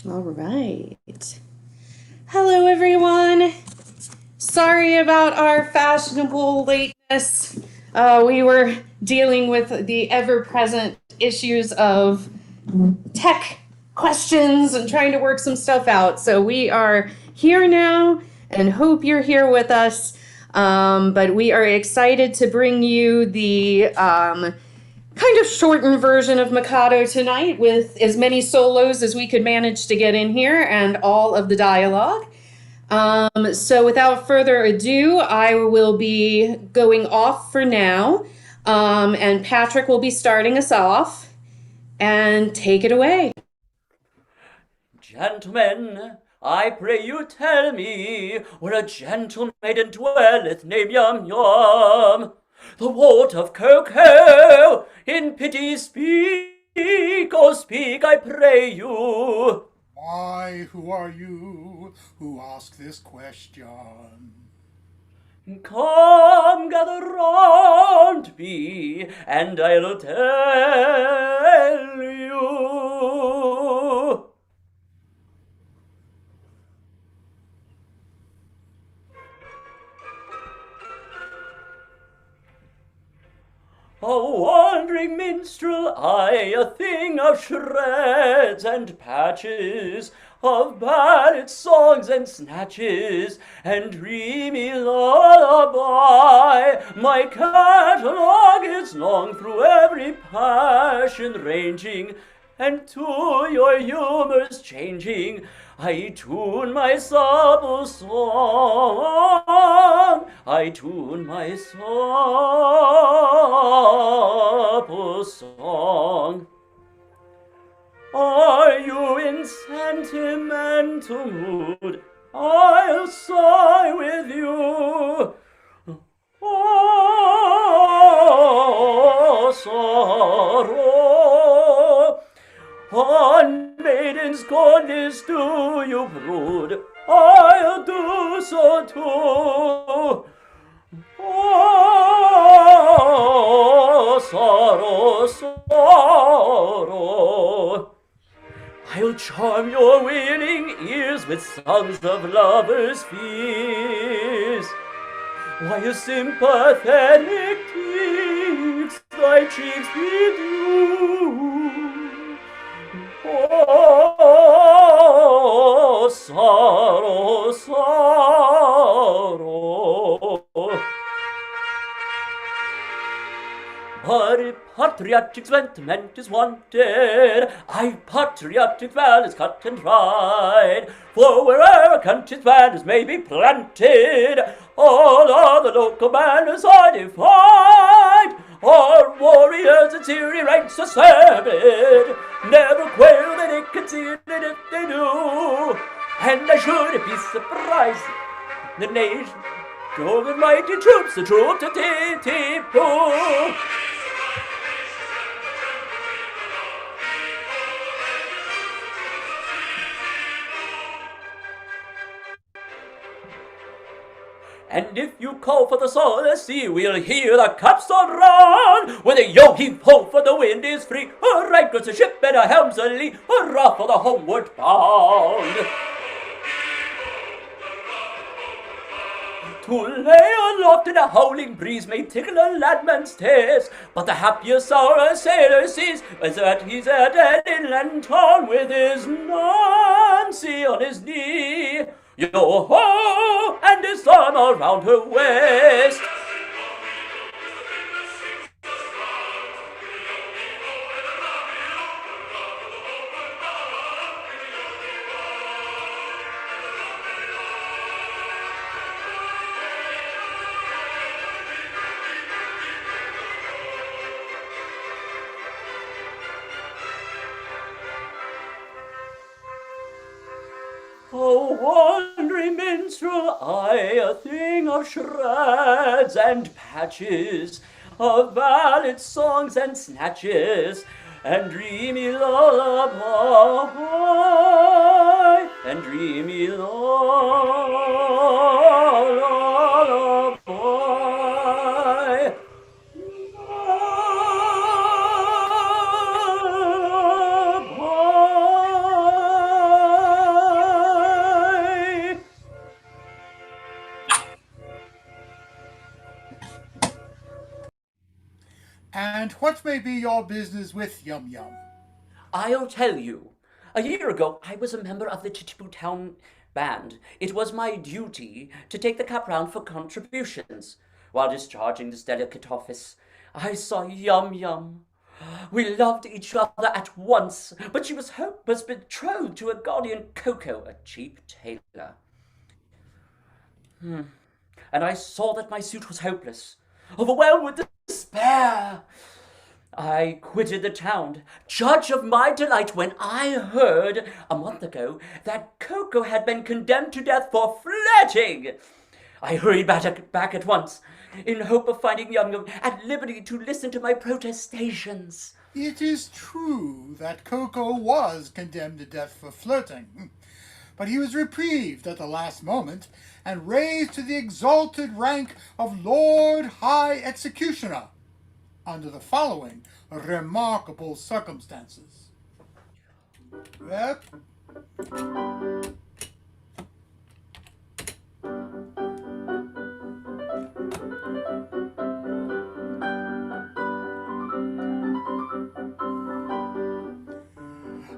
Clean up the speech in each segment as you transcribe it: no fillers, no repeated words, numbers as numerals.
All right. Hello, everyone. Sorry about our fashionable lateness. We were dealing with the ever present issues of tech questions and trying to work some stuff out. So we are here now and hope you're here with us. But we are excited to bring you the kind of shortened version of Mikado tonight with as many solos as we could manage to get in here and all of the dialogue. So without further ado, I will be going off for now, and Patrick will be starting us off. And take it away. Gentlemen, I pray you tell me where a gentle maiden dwelleth named Yum Yum, the wart of cocoa. In pity speak, oh speak, I pray you. Why, who are you who ask this question? Come, gather round me, and I'll tell you. A wandering minstrel, I, a thing of shreds and patches, of ballad songs and snatches, and dreamy lullaby. My catalogue is long through every passion ranging, and to your humours changing, I tune my supple song, I tune my supple song. Are you in sentimental mood? I'll sigh with you. Oh, sorrow, on maiden's goodness do you brood, I'll do so too. Oh, sorrow, sorrow, I'll charm your willing ears with songs of lovers' fears. Why your sympathetic cheeks, thy cheeks bedew. Oh, sorrow, sorrow. But if patriotic sentiment is wanted, I've patriotic values cut and tried. For wherever a country's banners may be planted, all other local banners are defied. Our warriors in Syria ranks assembled, never quail that they concede it if they do. And I shouldn't be surprised, the nation drove in mighty troops, the troops of Tipu. And if you call for the solar sea, we'll hear the capstan run. When the yo heave ho, for the wind is free, right goes the ship and our helms a lee, hurrah for the homeward bound. To lay aloft in a howling breeze may tickle a ladman's taste, but the happiest hour a sailor sees is that he's at an inland town with his Nancy on his knee. Yo-ho! And his arm around her waist. Oh, wandering minstrel, I, a thing of shreds and patches, of ballad songs and snatches, and dreamy lullaby, and dreamy lullaby. what may be your business with Yum Yum? I'll tell you. A year ago, I was a member of the Chichibu Town Band. It was my duty to take the cup round for contributions. While discharging this delicate office, I saw Yum Yum. We loved each other at once, but she was betrothed to a guardian Coco, a cheap tailor. And I saw that my suit was hopeless, overwhelmed with despair. I quitted the town, judge of my delight when I heard, a month ago, that Coco had been condemned to death for flirting. I hurried back at once, in hope of finding Yum Yum at liberty to listen to my protestations. It is true that Coco was condemned to death for flirting, but he was reprieved at the last moment and raised to the exalted rank of Lord High Executioner under the following remarkable circumstances.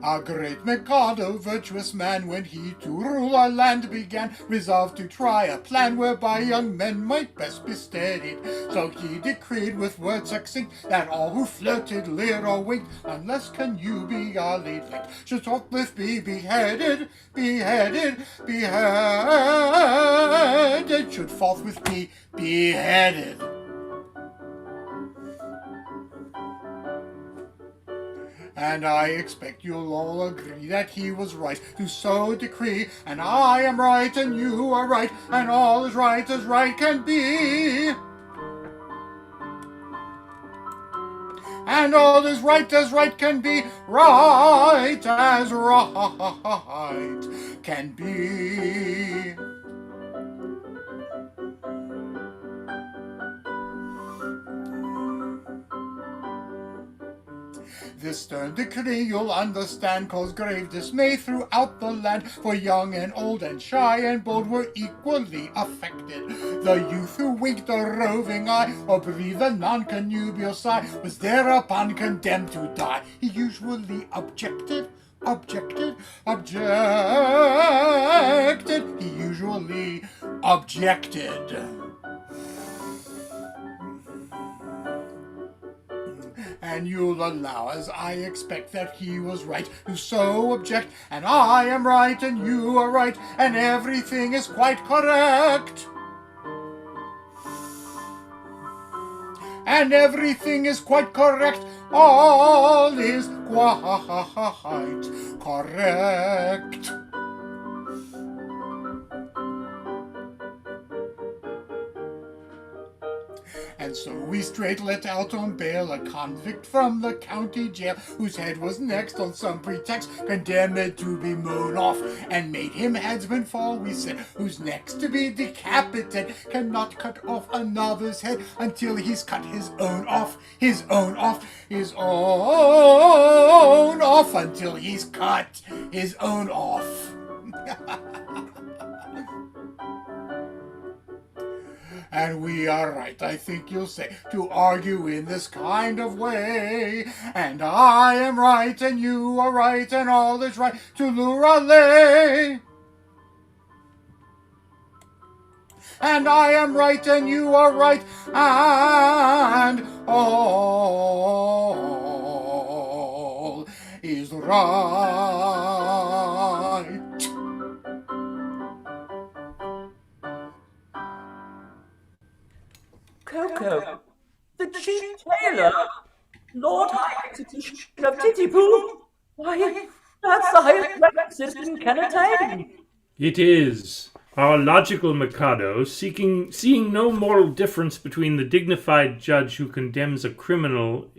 A great Mikado, virtuous man, when he to rule our land began, resolved to try a plan whereby young men might best be steadied. So he decreed with words succinct that all who flirted, leered, or winked, unless connubially linked, should forthwith be beheaded, should forthwith be beheaded. And I expect you'll all agree that he was right to so decree, and I am right and you are right, and all is right as right can be. And all is right as right can be, right as right can be. This stern decree you'll understand caused grave dismay throughout the land, for young and old and shy and bold were equally affected. The youth who winked a roving eye or breathed a non-connubial sigh was thereupon condemned to die. He usually objected. He usually objected. And you'll allow, as I expect, that he was right who so object, and I am right and you are right, and everything is quite correct. And everything is quite correct, all is quite correct. And so we straight let out on bail a convict from the county jail, whose head was next on some pretext condemned to be mown off, and made him headsman, for we said, who's next to be decapitated cannot cut off another's head until he's cut his own off, until he's cut his own off. And we are right, I think you'll say, to argue in this kind of way. And I am right, and you are right, and all is right, to lurale. And I am right, and you are right, and all is right. Coco, the chief tailor, Lord High Executioner of Titipu. Why, that's the highest rank system can attain. It is. Our logical Mikado, seeing no moral difference between the dignified judge who condemns a criminal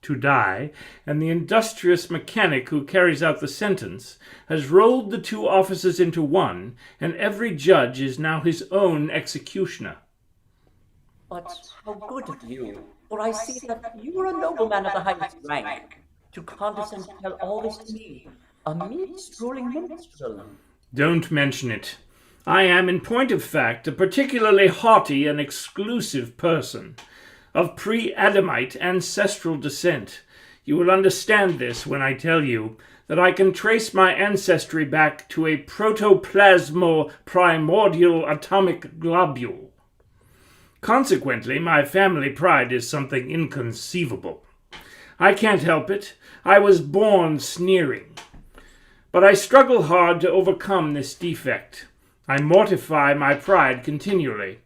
to die and the industrious mechanic who carries out the sentence, has rolled the two offices into one, and every judge is now his own executioner. But how good of you, for I see that you are a nobleman of the highest rank, to condescend to tell all this to me, a mean strolling minstrel. Don't mention it. I am, in point of fact, a particularly haughty and exclusive person. of pre-Adamite ancestral descent. You will understand this when I tell you that I can trace my ancestry back to a protoplasmo-primordial atomic globule. Consequently, my family pride is something inconceivable. I can't help it. I was born sneering. But I struggle hard to overcome this defect. I mortify my pride continually.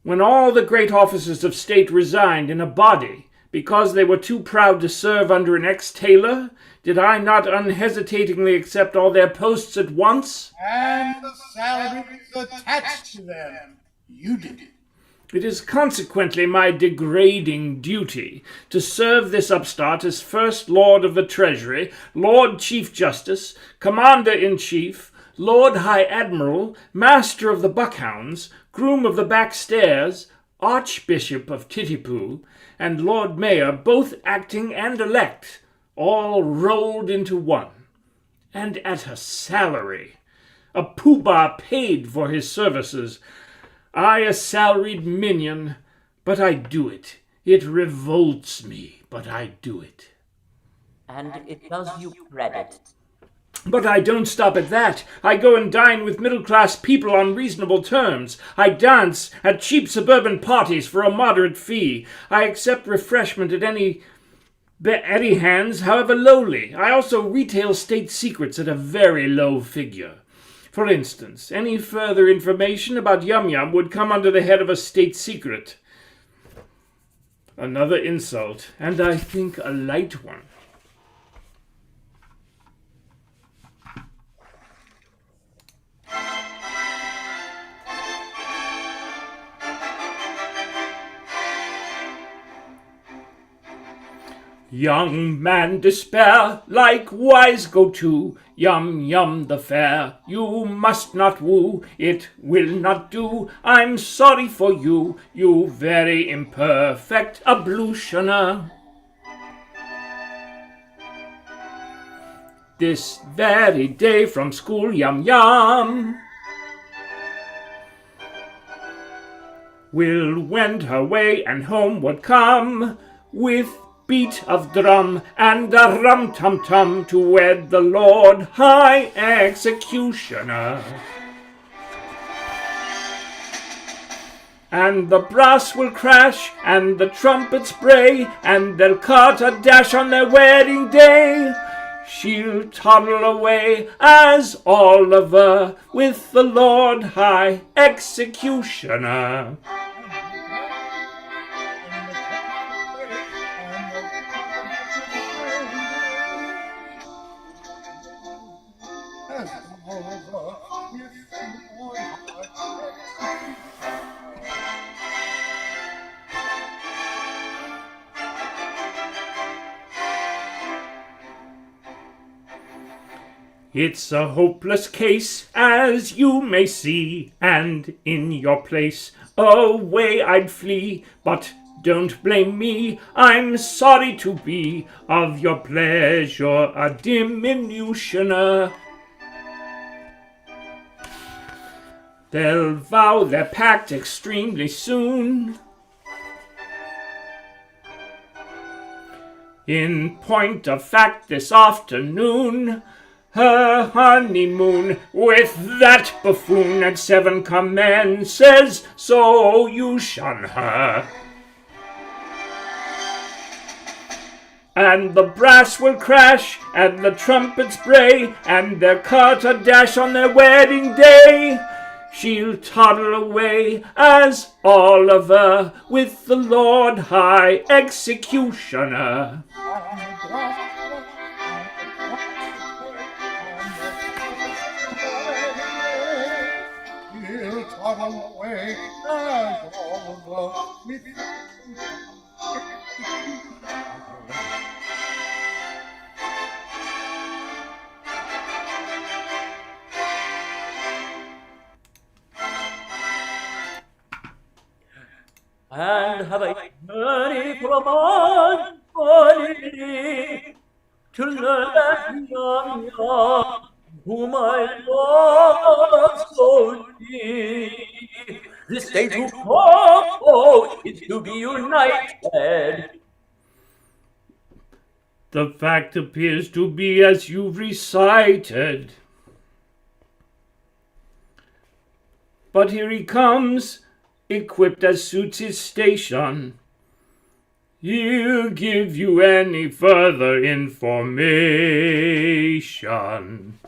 When all the great officers of state resigned in a body because they were too proud to serve under an ex-tailor, did I not unhesitatingly accept all their posts at once? And the salaries attached to them. You did it. It is consequently my degrading duty to serve this upstart as First Lord of the Treasury, Lord Chief Justice, Commander-in-Chief, Lord High Admiral, Master of the Buckhounds, Groom of the Backstairs, Archbishop of Titipu, and Lord Mayor, both acting and elect, all rolled into one, and at a salary. A poobah paid for his services. I a salaried minion, but I do it. It revolts me, but I do it. And it does you credit. But I don't stop at that. I go and dine with middle-class people on reasonable terms. I dance at cheap suburban parties for a moderate fee. I accept refreshment at any hands, however lowly. I also retail state secrets at a very low figure. For instance, any further information about Yum Yum would come under the head of a state secret. Another insult, and I think a light one. Young man, despair, likewise go to Yum Yum the fair. You must not woo, it will not do. I'm sorry for you, you very imperfect ablutioner. This very day from school, Yum Yum will wend her way and homeward come with beat of drum and a rum-tum-tum to wed the Lord High Executioner. And the brass will crash and the trumpets bray and they'll cut a dash on their wedding day. She'll toddle away as Oliver with the Lord High Executioner. It's a hopeless case, as you may see, and in your place away I'd flee, but don't blame me, I'm sorry to be of your pleasure a diminutioner. They'll vow their pact extremely soon. In point of fact, this afternoon, her honeymoon with that buffoon at 7 commences, so you shun her. And the brass will crash, and the trumpets bray, and they'll cut a dash on their wedding day. She'll toddle away as Oliver with the Lord High Executioner. Away as Oliver with And have a journey for a month, money, to learn that Yum Yum, whom I love so deep, This day to come is to be united. The fact appears to be as you've recited. But here he comes, equipped as suits his station. He'll give you any further information.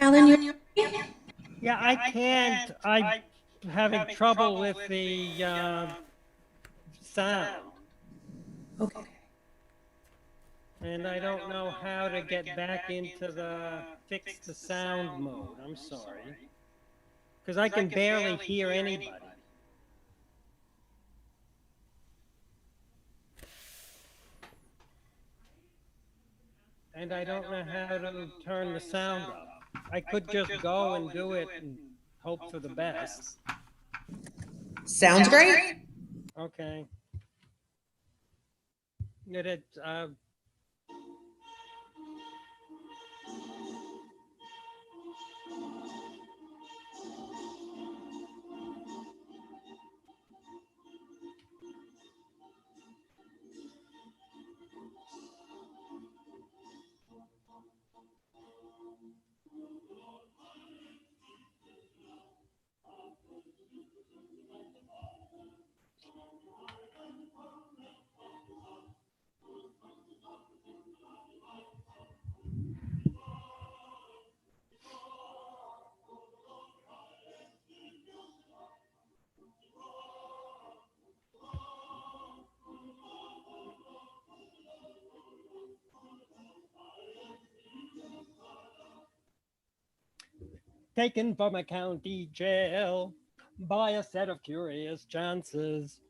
Alan, you Yeah, I can't. I'm having trouble with the sound. okay? And I don't know how to get back into the fix the sound mode. I'm sorry. Because I can barely hear anybody. And I don't know how to turn the sound up. I could just go and do it and hope for the best. Sounds great. Okay. Taken from a county jail by a set of curious chances,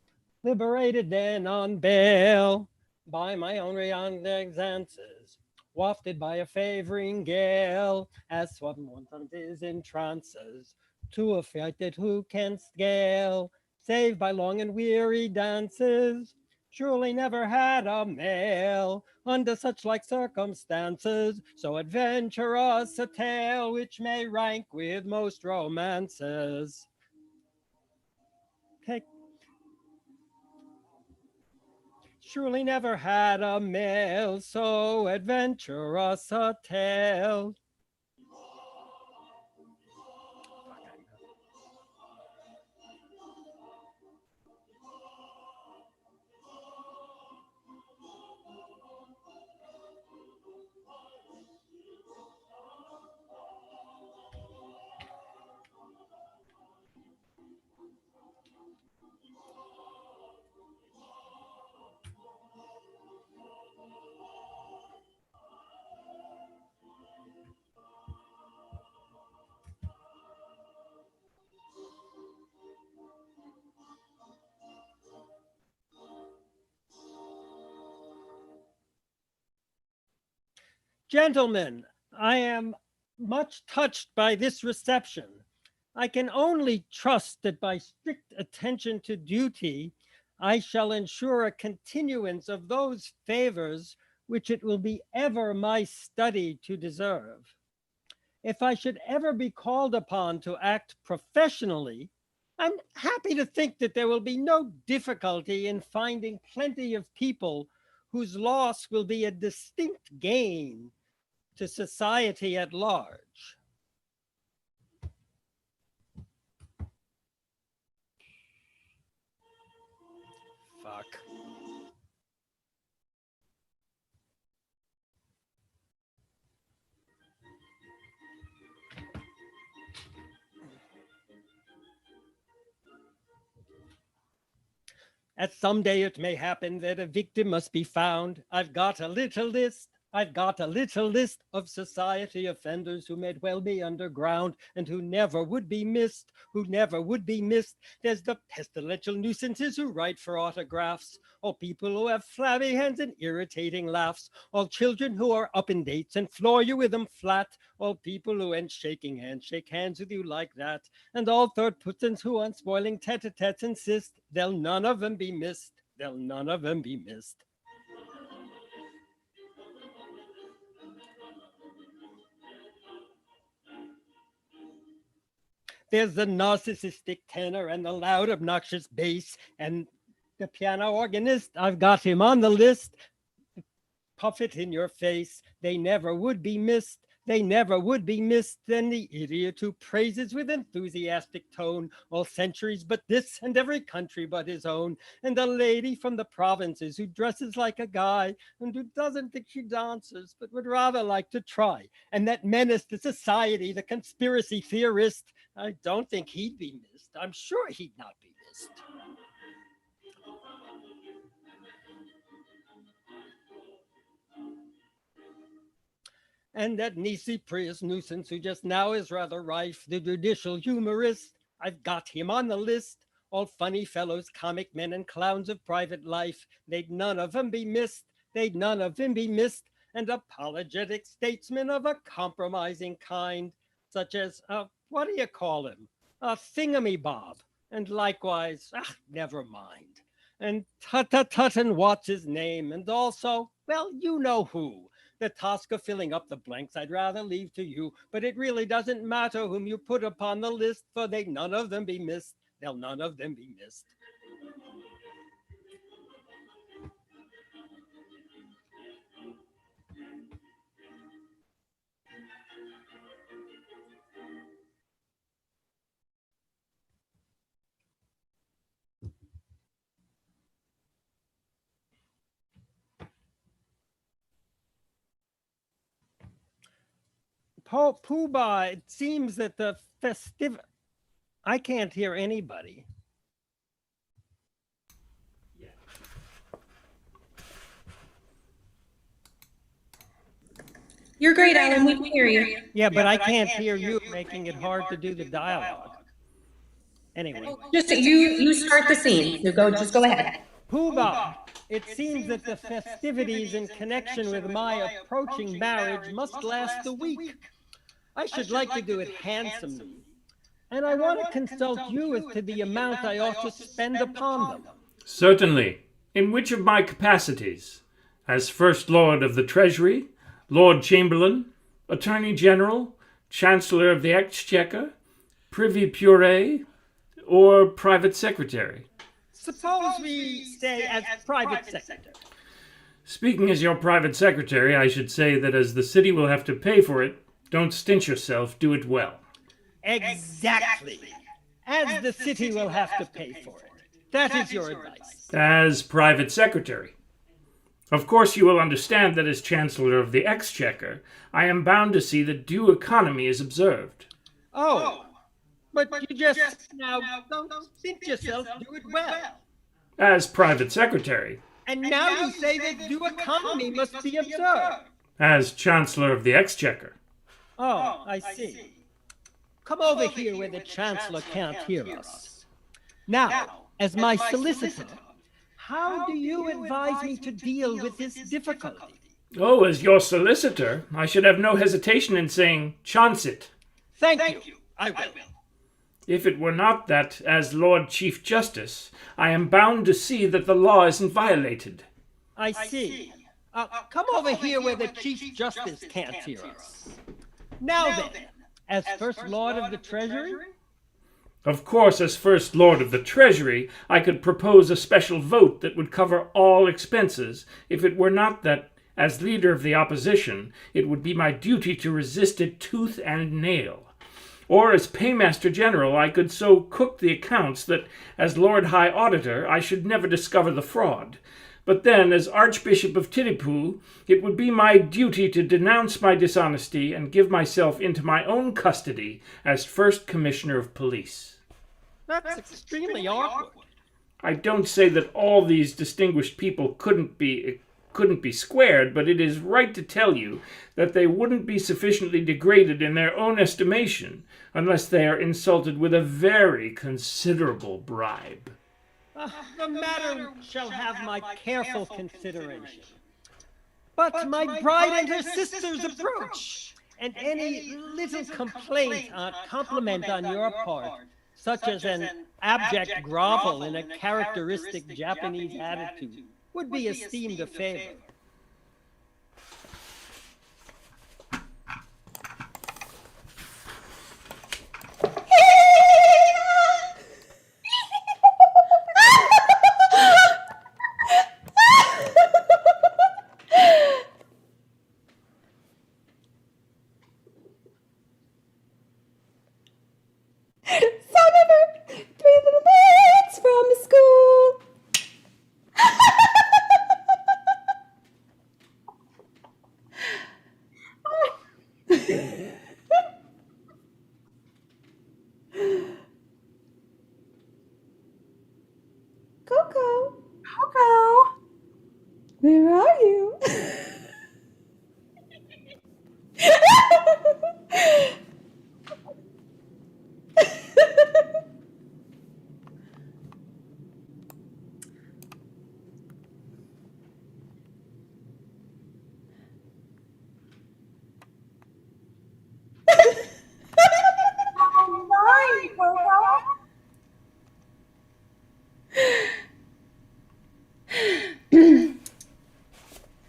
liberated then on bail by my own reanxances, wafted by a favoring gale, as someone is in trances, to a flighted who can scale, saved by long and weary dances, surely never had a male under such like circumstances, so adventurous a tale which may rank with most romances. Take Surely never had a male so adventurous a tale. Gentlemen, I am much touched by this reception. I can only trust that by strict attention to duty, I shall ensure a continuance of those favors which it will be ever my study to deserve. If I should ever be called upon to act professionally, I'm happy to think that there will be no difficulty in finding plenty of people whose loss will be a distinct gain to society at large. As someday it may happen that a victim must be found, I've got a little list. I've got a little list of society offenders who may well be underground and who never would be missed, who never would be missed. There's the pestilential nuisances who write for autographs, all people who have flabby hands and irritating laughs, all children who are up in dates and floor you with them flat, all people who ain't shaking hands, shake hands with you like that, and all third persons who on spoiling tete-a-tetes insist, they'll none of them be missed, they'll none of them be missed. There's the narcissistic tenor and the loud, obnoxious bass, and the piano organist. I've got him on the list. Puff it in your face. They never would be missed. They never would be missed. Then the idiot who praises with enthusiastic tone all centuries but this and every country but his own. And the lady from the provinces who dresses like a guy and who doesn't think she dances but would rather like to try. And that menace to society, the conspiracy theorist. I don't think he'd be missed. I'm sure he'd not be missed. And that Nisi Prius nuisance who just now is rather rife, the judicial humorist. I've got him on the list. All funny fellows, comic men and clowns of private life. They'd none of them be missed. They'd none of them be missed. And apologetic statesmen of a compromising kind, such as, what do you call him? A thingamy-bob. And likewise, never mind. And Tut and what's his name? And also, well, you know who. The task of filling up the blanks I'd rather leave to you, but it really doesn't matter whom you put upon the list, for they none of them be missed. They'll none of them be missed. Poobah, it seems that the festive... I can't hear anybody. You're great, Alan. We can hear you. Yeah, but I can't hear you, making it hard to do the dialogue. Anyway. Just you start the scene. So just go ahead. Poobah, it seems that the festivities in connection with my approaching marriage must last a week. I should like to do it handsomely, and I want to consult you as to the amount I ought to spend upon them. Certainly. In which of my capacities? As First Lord of the Treasury, Lord Chamberlain, Attorney General, Chancellor of the Exchequer, Privy Puree, or Private Secretary? Suppose we say as Private Secretary. Speaking as your Private Secretary, I should say that as the city will have to pay for it, don't stint yourself, do it well. Exactly. As the city will have to pay for it. That is your advice. As Private Secretary. Of course you will understand that as Chancellor of the Exchequer, I am bound to see that due economy is observed. Oh, but you just now don't stint yourself, do it well. As Private Secretary. And now you say that due economy must be observed. As Chancellor of the Exchequer. Oh, I see. Come over here where the Chancellor can't hear us. Now, as my solicitor, how do you advise me to deal with this difficulty? Oh, as your solicitor, I should have no hesitation in saying, chance it. Thank you. I will. If it were not that, as Lord Chief Justice, I am bound to see that the law isn't violated. I see. Come over here where the Chief Justice can't hear us. Now then, as First Lord of the Treasury? Of course, as First Lord of the Treasury, I could propose a special vote that would cover all expenses, if it were not that, as leader of the opposition, it would be my duty to resist it tooth and nail. Or as Paymaster General, I could so cook the accounts that, as Lord High Auditor, I should never discover the fraud. But then, as Archbishop of Titipu, it would be my duty to denounce my dishonesty and give myself into my own custody as First Commissioner of Police. That's extremely awkward. I don't say that all these distinguished people couldn't be squared, but it is right to tell you that they wouldn't be sufficiently degraded in their own estimation unless they are insulted with a very considerable bribe. The matter shall have my careful consideration. But my bride and her sisters approach, and any little complaint or compliment on your part, such as an abject grovel in a characteristic Japanese attitude, would be esteemed a favor. Some of her 3 little mates from school. Coco, where are you?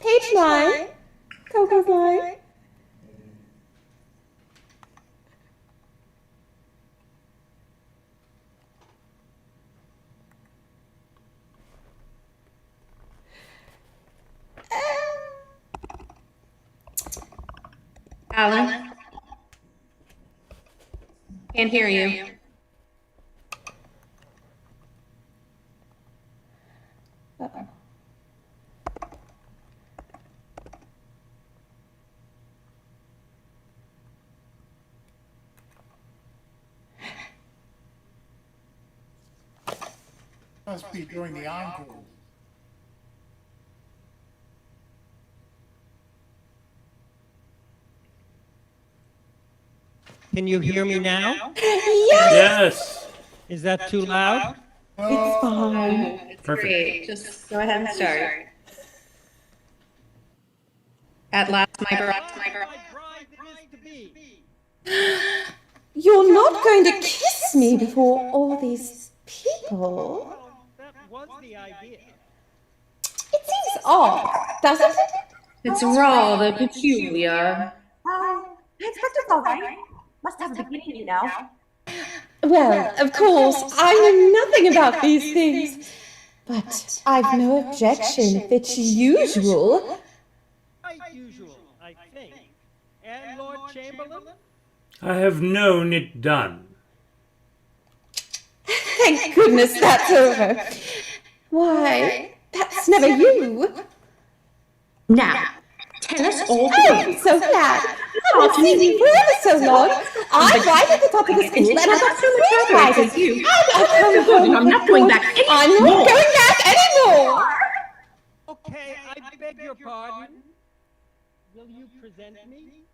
Page 9. Coco's line. Alan? Can't hear you. Uh-oh. Must be during the encore. Can you hear me now? Yes. Is that too loud? It's fine. It's Perfect. great. Just go ahead and start. At last, my bride. bride is to be. You're not going to kiss me before all these people. Well, that was the idea. It seems odd, doesn't it? It's rather peculiar. I expect it's all right. Must have a beginning, you know. Well, of course, I know nothing about these things. But I've no objection if it's usual. Quite usual, I think. And Lord Chamberlain? I have known it done. Thank goodness that's over. Why, that's never you. Now, tell us all Oh, I'm so glad. I've been singing for ever so long. I'm right at the top of the school, and I've got so much pride as you. I'm not going back I'm not going back anymore. Okay, I beg your pardon. Will you present me?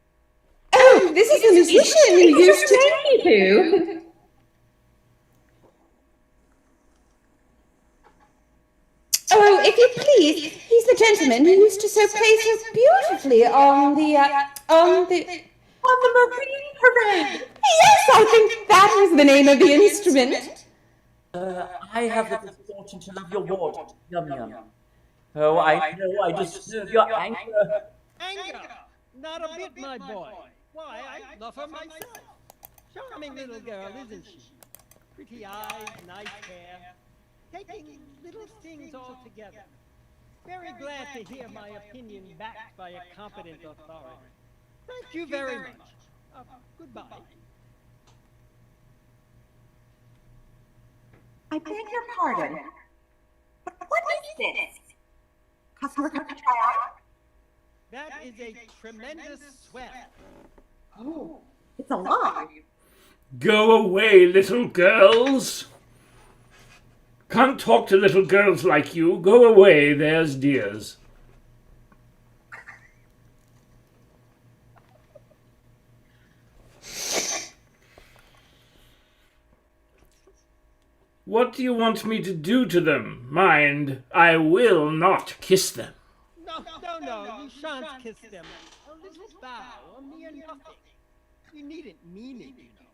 Oh, this is the musician you used to take me to. Oh, if you please, he's the gentleman who used to so play so beautifully on the Marine Parade. Yes, I think that was the name of the instrument. I have the good fortune to love your ward. Yum yum. Oh, I know I deserve your anger. Anger! Not a bit, my boy. Why, I love her myself. Charming little girl, isn't she? Pretty eyes, nice hair. Taking little things all together. Very glad to hear my opinion backed by a competent authority. Thank you very much. Goodbye. I beg your pardon. But what is this? Customer come to try out? That is a tremendous swell. Oh, it's alive. Go away, little girls. Can't talk to little girls like you. Go away, there's dears. What do you want me to do to them? Mind, I will not kiss them. No, you shan't kiss them. A little bow, a mere nothing. You needn't mean it, you know.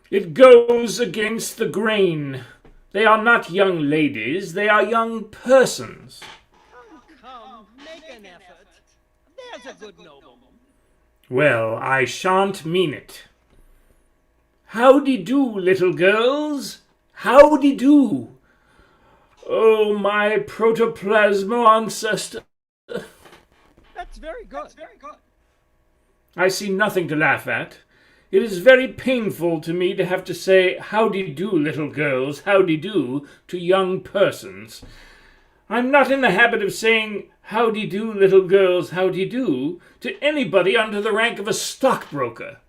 It goes against the grain. They are not young ladies, they are young persons. Come, make an effort. There's a good nobleman. Well, I shan't mean it. Howdy-do, little girls. Howdy-do. Oh, my protoplasma ancestor. That's very good. I see nothing to laugh at. It is very painful to me to have to say howdy-do, little girls, howdy-do to young persons. I'm not in the habit of saying howdy-do, little girls, howdy-do to anybody under the rank of a stockbroker.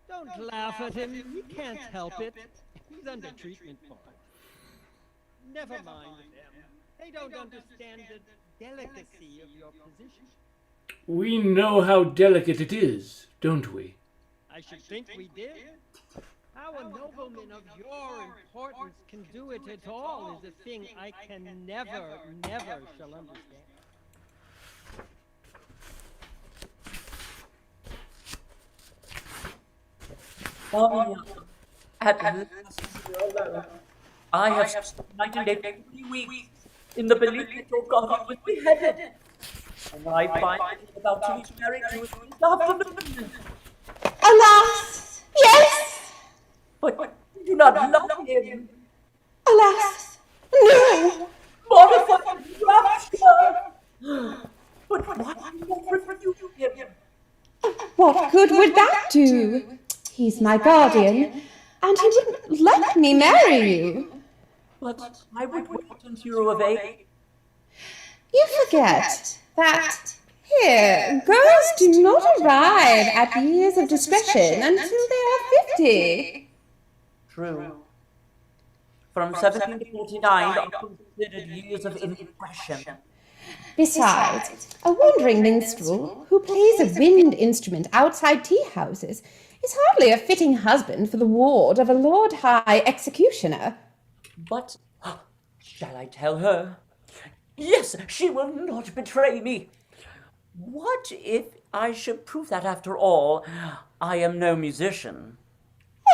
Don't laugh at him. He can't help it. He's under treatment for it. Never mind them. They don't understand the delicacy of your position. We know how delicate it is, don't we? I should think we did. How a nobleman of your importance can do it at all is a thing I can never shall understand. At last you are alone. I have spent night and day for 3 weeks in the belief that your god was beheaded. And I find that he's about to be married to his afternoon. Alas, yes! But you do not love him. Alas, no! Mortified rapture. But why do you not refuse him? What good would that do? He's my guardian, and he wouldn't let me marry you. But I would wait until you were of age. You forget that here, girls do not arrive at years of discretion until they are 50. True. From 17 to 49 are considered years of indiscretion. Besides, a wandering minstrel who plays a wind instrument outside tea houses is hardly a fitting husband for the ward of a Lord High Executioner. But shall I tell her? Yes, she will not betray me. What if I should prove that, after all, I am no musician?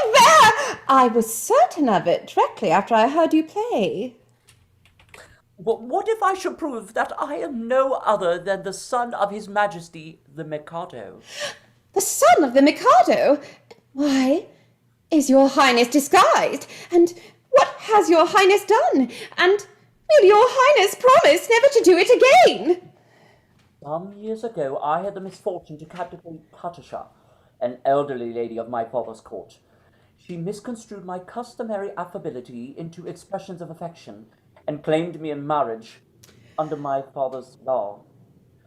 There! I was certain of it directly after I heard you play. But what if I should prove that I am no other than the son of His Majesty, the Mikado? The son of the Mikado? Why, is your Highness disguised? And what has your Highness done? And will your Highness promise never to do it again? Some years ago, I had the misfortune to captivate Katasha, an elderly lady of my father's court. She misconstrued my customary affability into expressions of affection and claimed me in marriage under my father's law.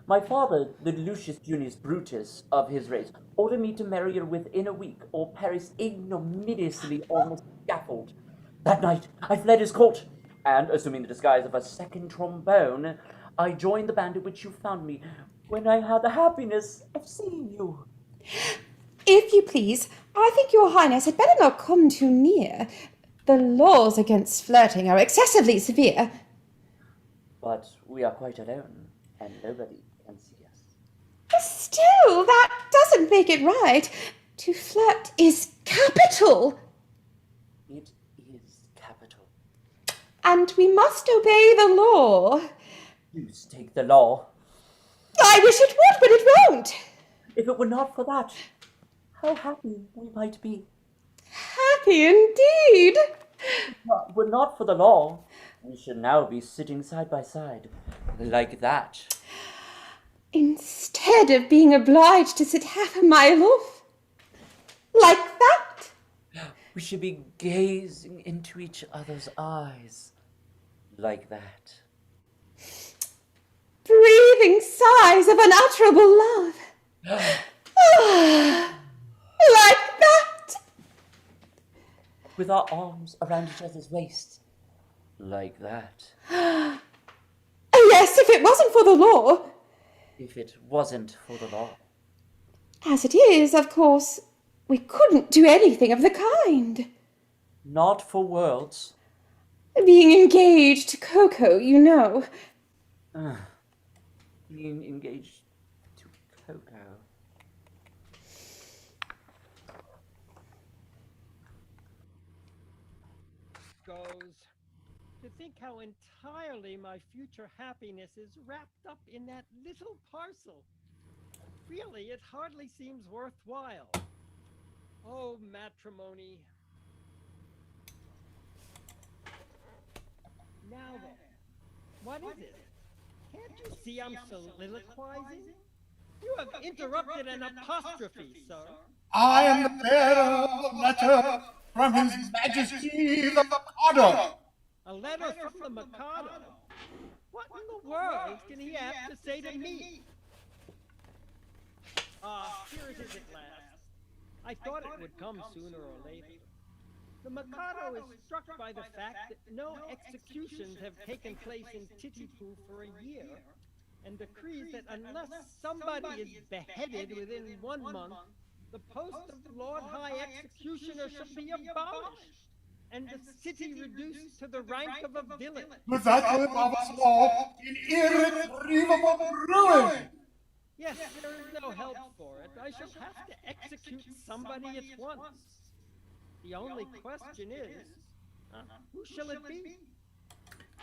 My father, the Lucius Junius Brutus of his race, ordered me to marry her within a week or perish ignominiously on the scaffold. That night, I fled his court, and, assuming the disguise of a second trombone, I joined the band in which you found me when I had the happiness of seeing you. If you please, I think your Highness had better not come too near. The laws against flirting are excessively severe. But we are quite alone, and nobody can see us. Still, that doesn't make it right. To flirt is capital. It is capital. And we must obey the law. Deuce take the law. I wish it would, but it won't. If it were not for that, how happy we might be. Happy indeed. But were not for the law, we should now be sitting side by side, like that. Instead of being obliged to sit half a mile off, like that. We should be gazing into each other's eyes, like that. Breathing sighs of unutterable love. Like that. with our arms around each other's waists. Like that. Oh, yes, if it wasn't for the law. If it wasn't for the law. As it is, of course, we couldn't do anything of the kind. Not for worlds. Being engaged to Coco, you know. Being engaged to Coco. Goes. To think how entirely my future happiness is wrapped up in that little parcel. Really, it hardly seems worthwhile. Oh, matrimony. Now then, what is it? Can't you see I'm soliloquizing? You have interrupted an apostrophe, sir. I am the bearer of a letter from His Majesty the Mikado. A letter from the Mikado? What in the world can he have to say to me? Here it is at last. I thought it would come sooner or later. The Mikado is struck by the fact that no executions have taken place in Titipu for a year, and decrees that unless somebody is beheaded within 1 month, the post of Lord High Executioner shall be abolished, and the city reduced to the rank of a villain. Without the above law, in irretrievable ruin. Yes, there is no help for it. I shall have to execute somebody at once. The only question is, who shall it be?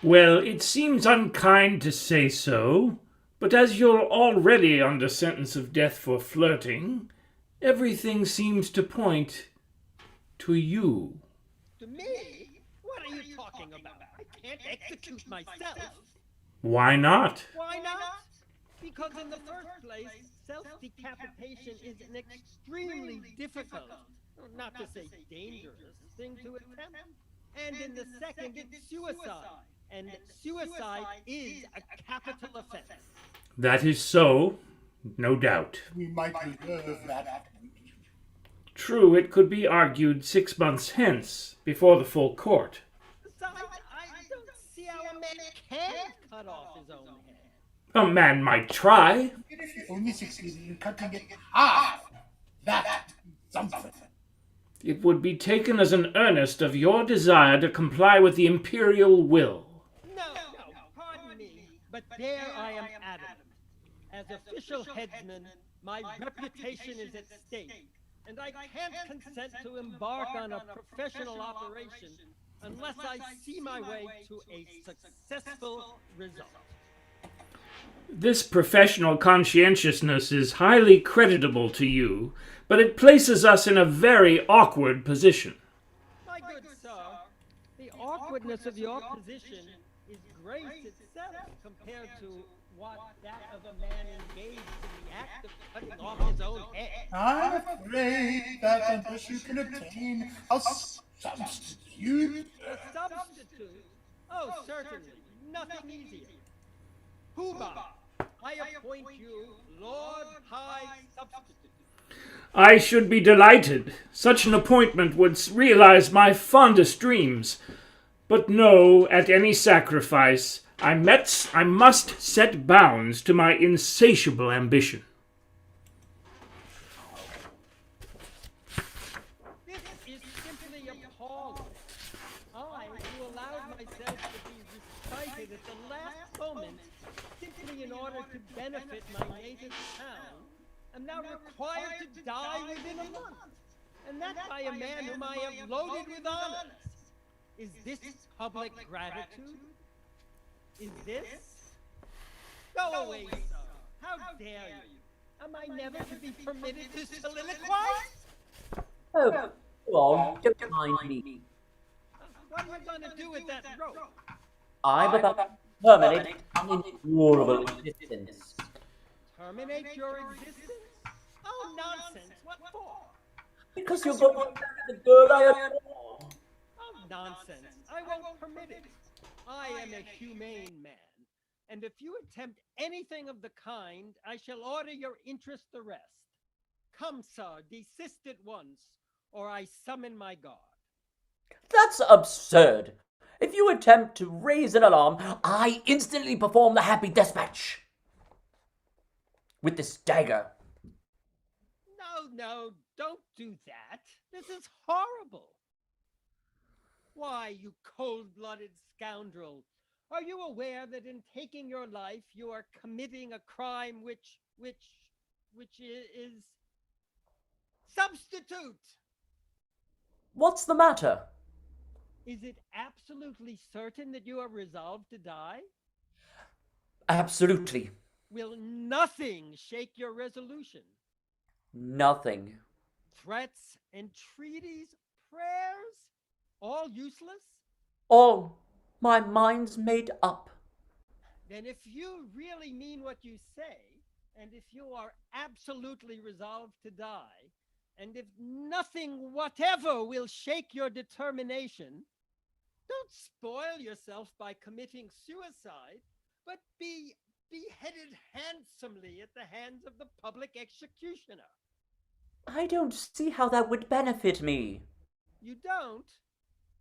Well, it seems unkind to say so, but as you're already under sentence of death for flirting, everything seems to point to you. To me? What are you talking about? I can't execute myself. Why not? Why not? Because in the first place, self-decapitation is an extremely difficult, not to say dangerous, thing to attempt. And in the second, it's suicide. And suicide is a capital offense. That is so, no doubt. We might reserve that. True, it could be argued 6 months hence, before the full court. Besides, I don't see how a man can cut off his own head. A man might try. If you only succeeded in cutting it half, that something. It would be taken as an earnest of your desire to comply with the imperial will. No, pardon me, but there I am adamant. As official headsman, my reputation is at stake, and I can't consent to embark on a professional operation unless I see my way to a successful result. This professional conscientiousness is highly creditable to you, but it places us in a very awkward position. My good sir, the awkwardness of your position is grace itself compared to what that of a man engaged in the act of cutting off his own head. I'm afraid that unless you can obtain a substitute. A substitute? Oh, certainly. Nothing easier. Poobah, I appoint you Lord High Substitute. I should be delighted. Such an appointment would realize my fondest dreams. But no, at any sacrifice, I must set bounds to my insatiable ambition. This is simply appalling. I, who allowed myself to be recited at the last moment, simply in order to benefit my native town, am now required to die within a month, and that by a man whom I have loaded with honors. Is this public gratitude? Is this? Go away, sir. How dare you? Am I never to be permitted to soliloquize? Oh, go on, don't mind me. What are you going to do with that rope? I'm about to terminate an endurable existence. Terminate your existence? Oh, nonsense. What for? Because you're going to the girl I adore. Oh, nonsense. I won't permit it. I am a humane man, and if you attempt anything of the kind, I shall order your interest arrest. Come, sir, desist at once, or I summon my guard. That's absurd. If you attempt to raise an alarm, I instantly perform the happy dispatch. With this dagger. No, don't do that. This is horrible. Why, you cold-blooded scoundrel, are you aware that in taking your life you are committing a crime which is substitute? What's the matter? Is it absolutely certain that you are resolved to die? Absolutely. Will nothing shake your resolution? Nothing. Threats, entreaties, prayers, all useless? All. My mind's made up. Then if you really mean what you say, and if you are absolutely resolved to die, and if nothing whatever will shake your determination, don't spoil yourself by committing suicide, but be beheaded handsomely at the hands of the public executioner. I don't see how that would benefit me. You don't?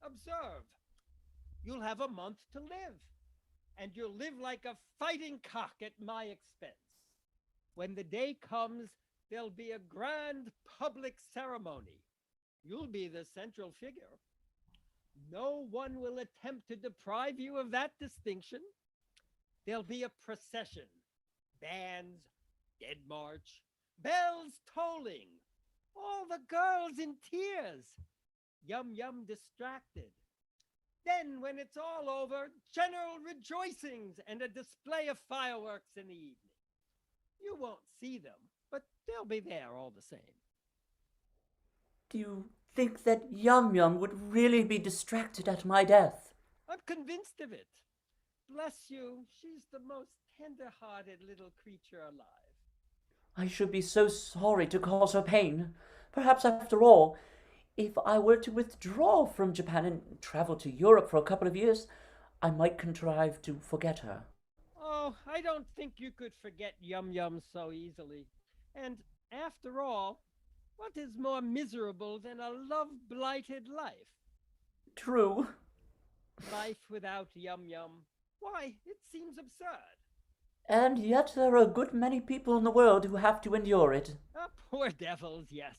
Observe. You'll have a month to live, and you'll live like a fighting cock at my expense. When the day comes, there'll be a grand public ceremony. You'll be the central figure. No one will attempt to deprive you of that distinction. There'll be a procession, bands, dead march, bells tolling, all the girls in tears, Yum distracted. Then, when it's all over, general rejoicings and a display of fireworks in the evening. You won't see them, but they'll be there all the same. Do you think that Yum would really be distracted at my death? I'm convinced of it. Bless you, she's the most tender-hearted little creature alive. I should be so sorry to cause her pain. Perhaps, after all, if I were to withdraw from Japan and travel to Europe for a couple of years, I might contrive to forget her. Oh, I don't think you could forget Yum so easily. And after all, what is more miserable than a love-blighted life? True. Life without Yum. Why, it seems absurd. And yet there are a good many people in the world who have to endure it. Ah, poor devils, yes.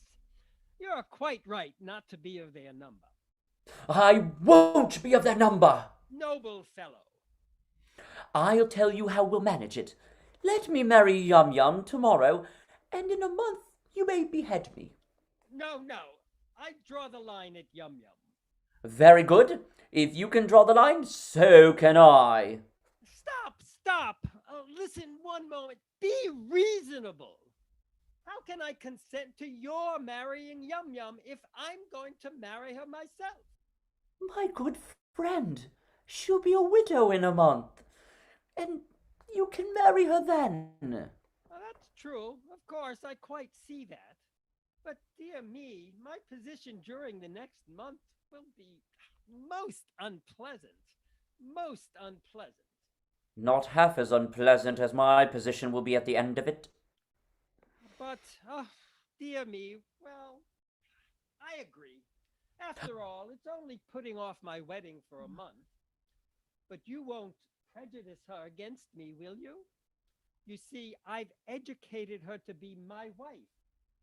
You're quite right not to be of their number. I won't be of their number. Noble fellow. I'll tell you how we'll manage it. Let me marry Yum tomorrow, and in a month you may behead me. No. I draw the line at Yum. Very good. If you can draw the line, so can I. Stop. Listen one moment. Be reasonable. How can I consent to your marrying Yum if I'm going to marry her myself? My good friend, she'll be a widow in a month, and you can marry her then. Well, that's true. Of course, I quite see that. But dear me, my position during the next month will be most unpleasant. Most unpleasant. Not half as unpleasant as my position will be at the end of it. But, dear me, well, I agree. After all, it's only putting off my wedding for a month. But you won't prejudice her against me, will you? You see, I've educated her to be my wife.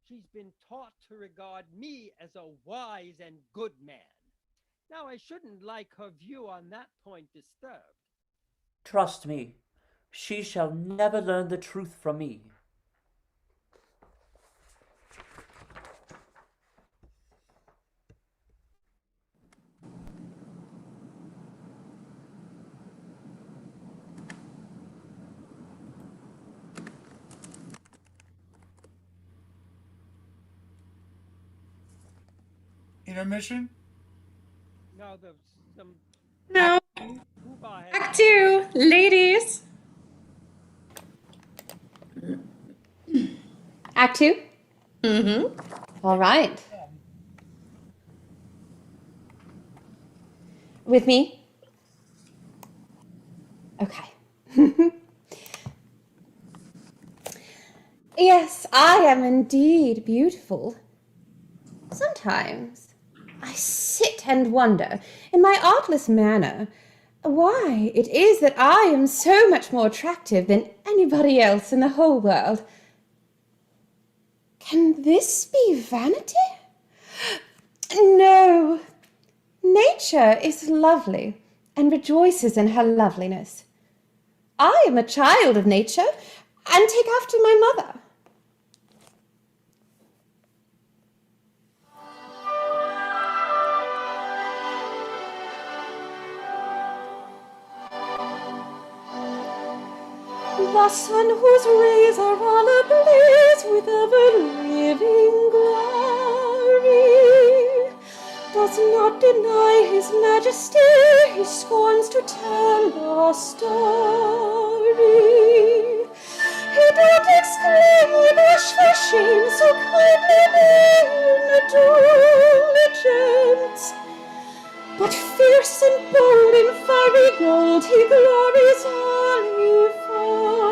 She's been taught to regard me as a wise and good man. Now, I shouldn't like her view on that point disturbed. Trust me, she shall never learn the truth from me. Intermission? No, there's some... No. Hoo-bah Act 2, ladies. Act 2? Mm-hmm. All right. With me? Okay. Yes, I am indeed beautiful. Sometimes. I sit and wonder, in my artless manner, why it is that I am so much more attractive than anybody else in the whole world. Can this be vanity? No. Nature is lovely and rejoices in her loveliness. I am a child of nature and take after my mother. The sun whose rays are all ablaze with ever-living glory does not deny his majesty, he scorns to tell the story. He doth exclaim, I blush for shame, so kindly being indulgent. But fierce and bold in fiery gold, he glories all effulgent.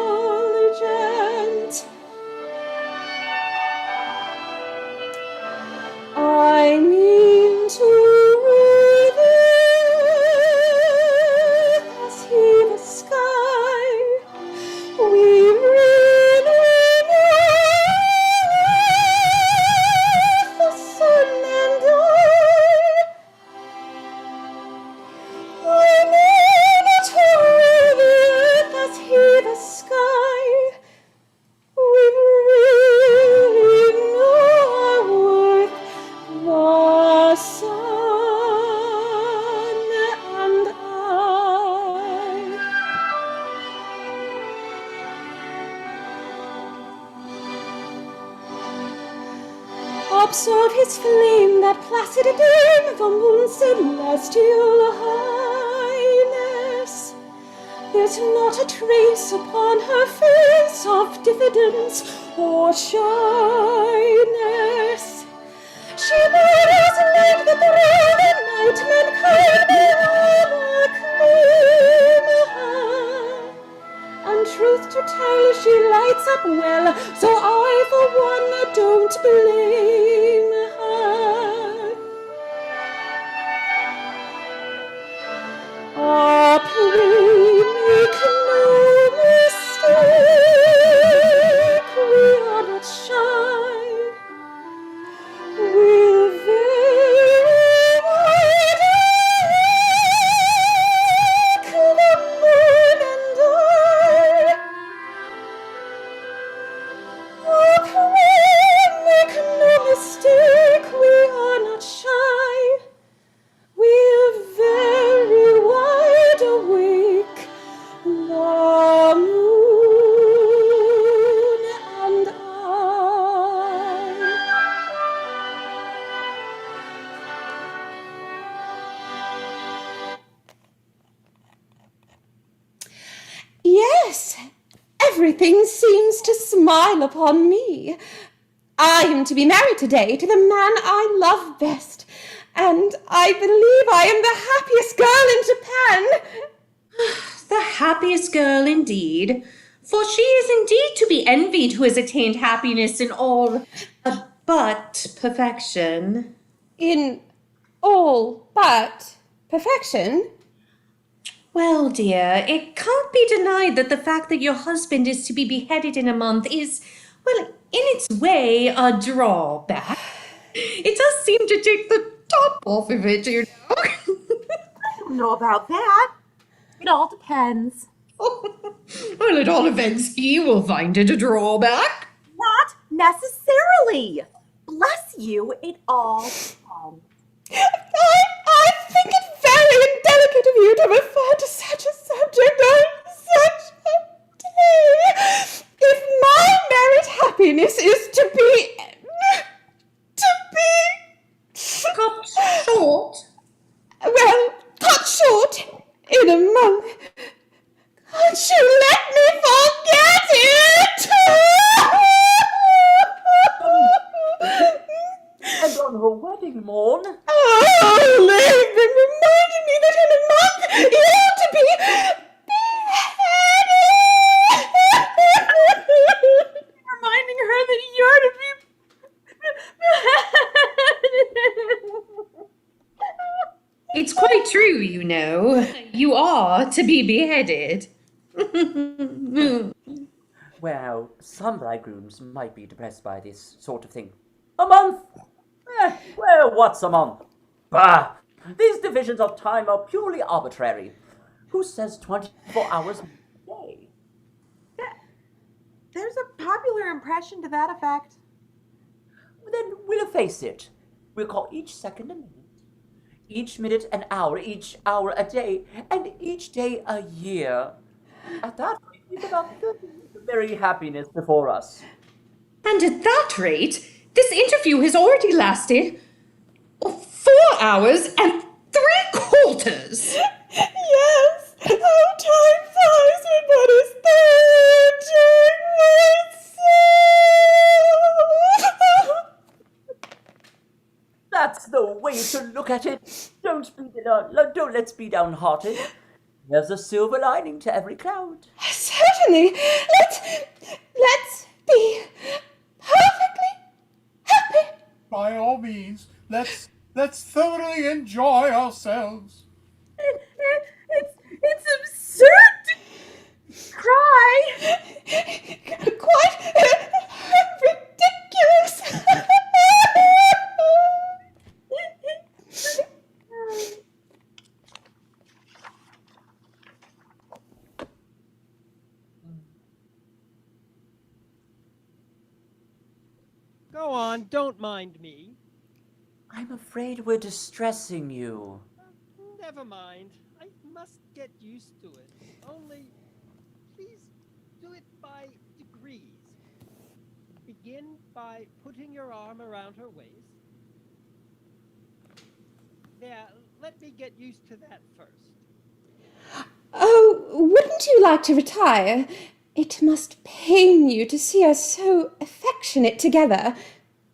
I mean to rule the earth as he the sky. We really know the sun and I mean to rule the earth as he the sky. We really know our worth, the sun and I. Observe his flame, that placid dame, the moon's celestial highness. There's not a trace upon her face of diffidence or shyness. She wears like the throne at night, mankind behold acclaim her. And truth to tell, she lights up well, so I for one don't blame her. Ah, pray make no mistake, we are not shy. We'll very wide awake, the moon and I. Oh, pray make no mistake, we are not shy. We're very wide awake, the moon and I. Yes, everything seems to smile upon me. I am to be married today to the man I love best, and I believe I am the happiest girl in Japan. The happiest girl indeed, for she is indeed to be envied who has attained happiness in all but perfection. In all but perfection. Well, dear, it can't be denied that the fact that your husband is to be beheaded in a month is, well, in its way, a drawback. It does seem to take the top off of it, you know. I don't know about that. It all depends. Well, at all events, he will find it a drawback. Not necessarily. Bless you, it all depends. I think it very indelicate of you to refer to such a subject on such a day. If my married happiness is to be Cut short. well, cut short in a month, can't you let me forget it? And on her wedding morn, Oh, they've been reminding me that in a month you ought to be beheaded. Reminding her that you're to be It's quite true, you know. You are to be beheaded. Well, some bridegrooms might be depressed by this sort of thing. A month? Well, what's a month? Bah! These divisions of time are purely arbitrary. Who says 24 hours a day? There's a popular impression to that effect. Then we'll face it. We'll call each second a minute, each minute an hour, each hour a day, and each day a year. At that rate, we've about 30 years of very happiness before us. And at that rate, this interview has already lasted 4 hours and 3/4. Yes! How time flies when one is That's the way to look at it. Don't let's be downhearted. There's a silver lining to every cloud. Certainly. Let's be perfectly happy. By all means, let's thoroughly enjoy ourselves. It's absurd to cry. Quite ridiculous. Go on, don't mind me. I'm afraid we're distressing you. Never mind. I must get used to it. Only, please do it by degrees. Begin by putting your arm around her waist. There, let me get used to that first. Oh, wouldn't you like to retire? It must pain you to see us so affectionate together.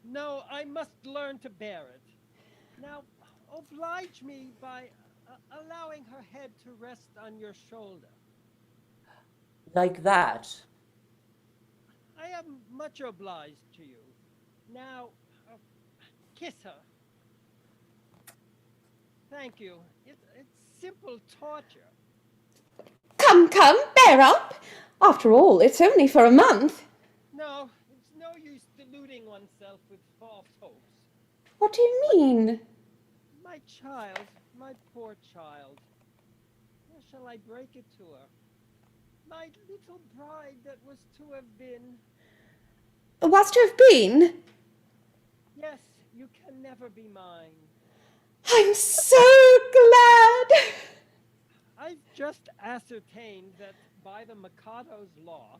No, I must learn to bear it. Now, oblige me by allowing her head to rest on your shoulder. Like that. I am much obliged to you. Now, kiss her. Thank you. It's simple torture. Come, bear up. After all, it's only for a month. No, it's no use deluding oneself with false hopes. What do you mean? My child, my poor child. How shall I break it to her? My little bride that was to have been. Was to have been? Yes, you can never be mine. I'm so glad. I've just ascertained that by the Mikado's law,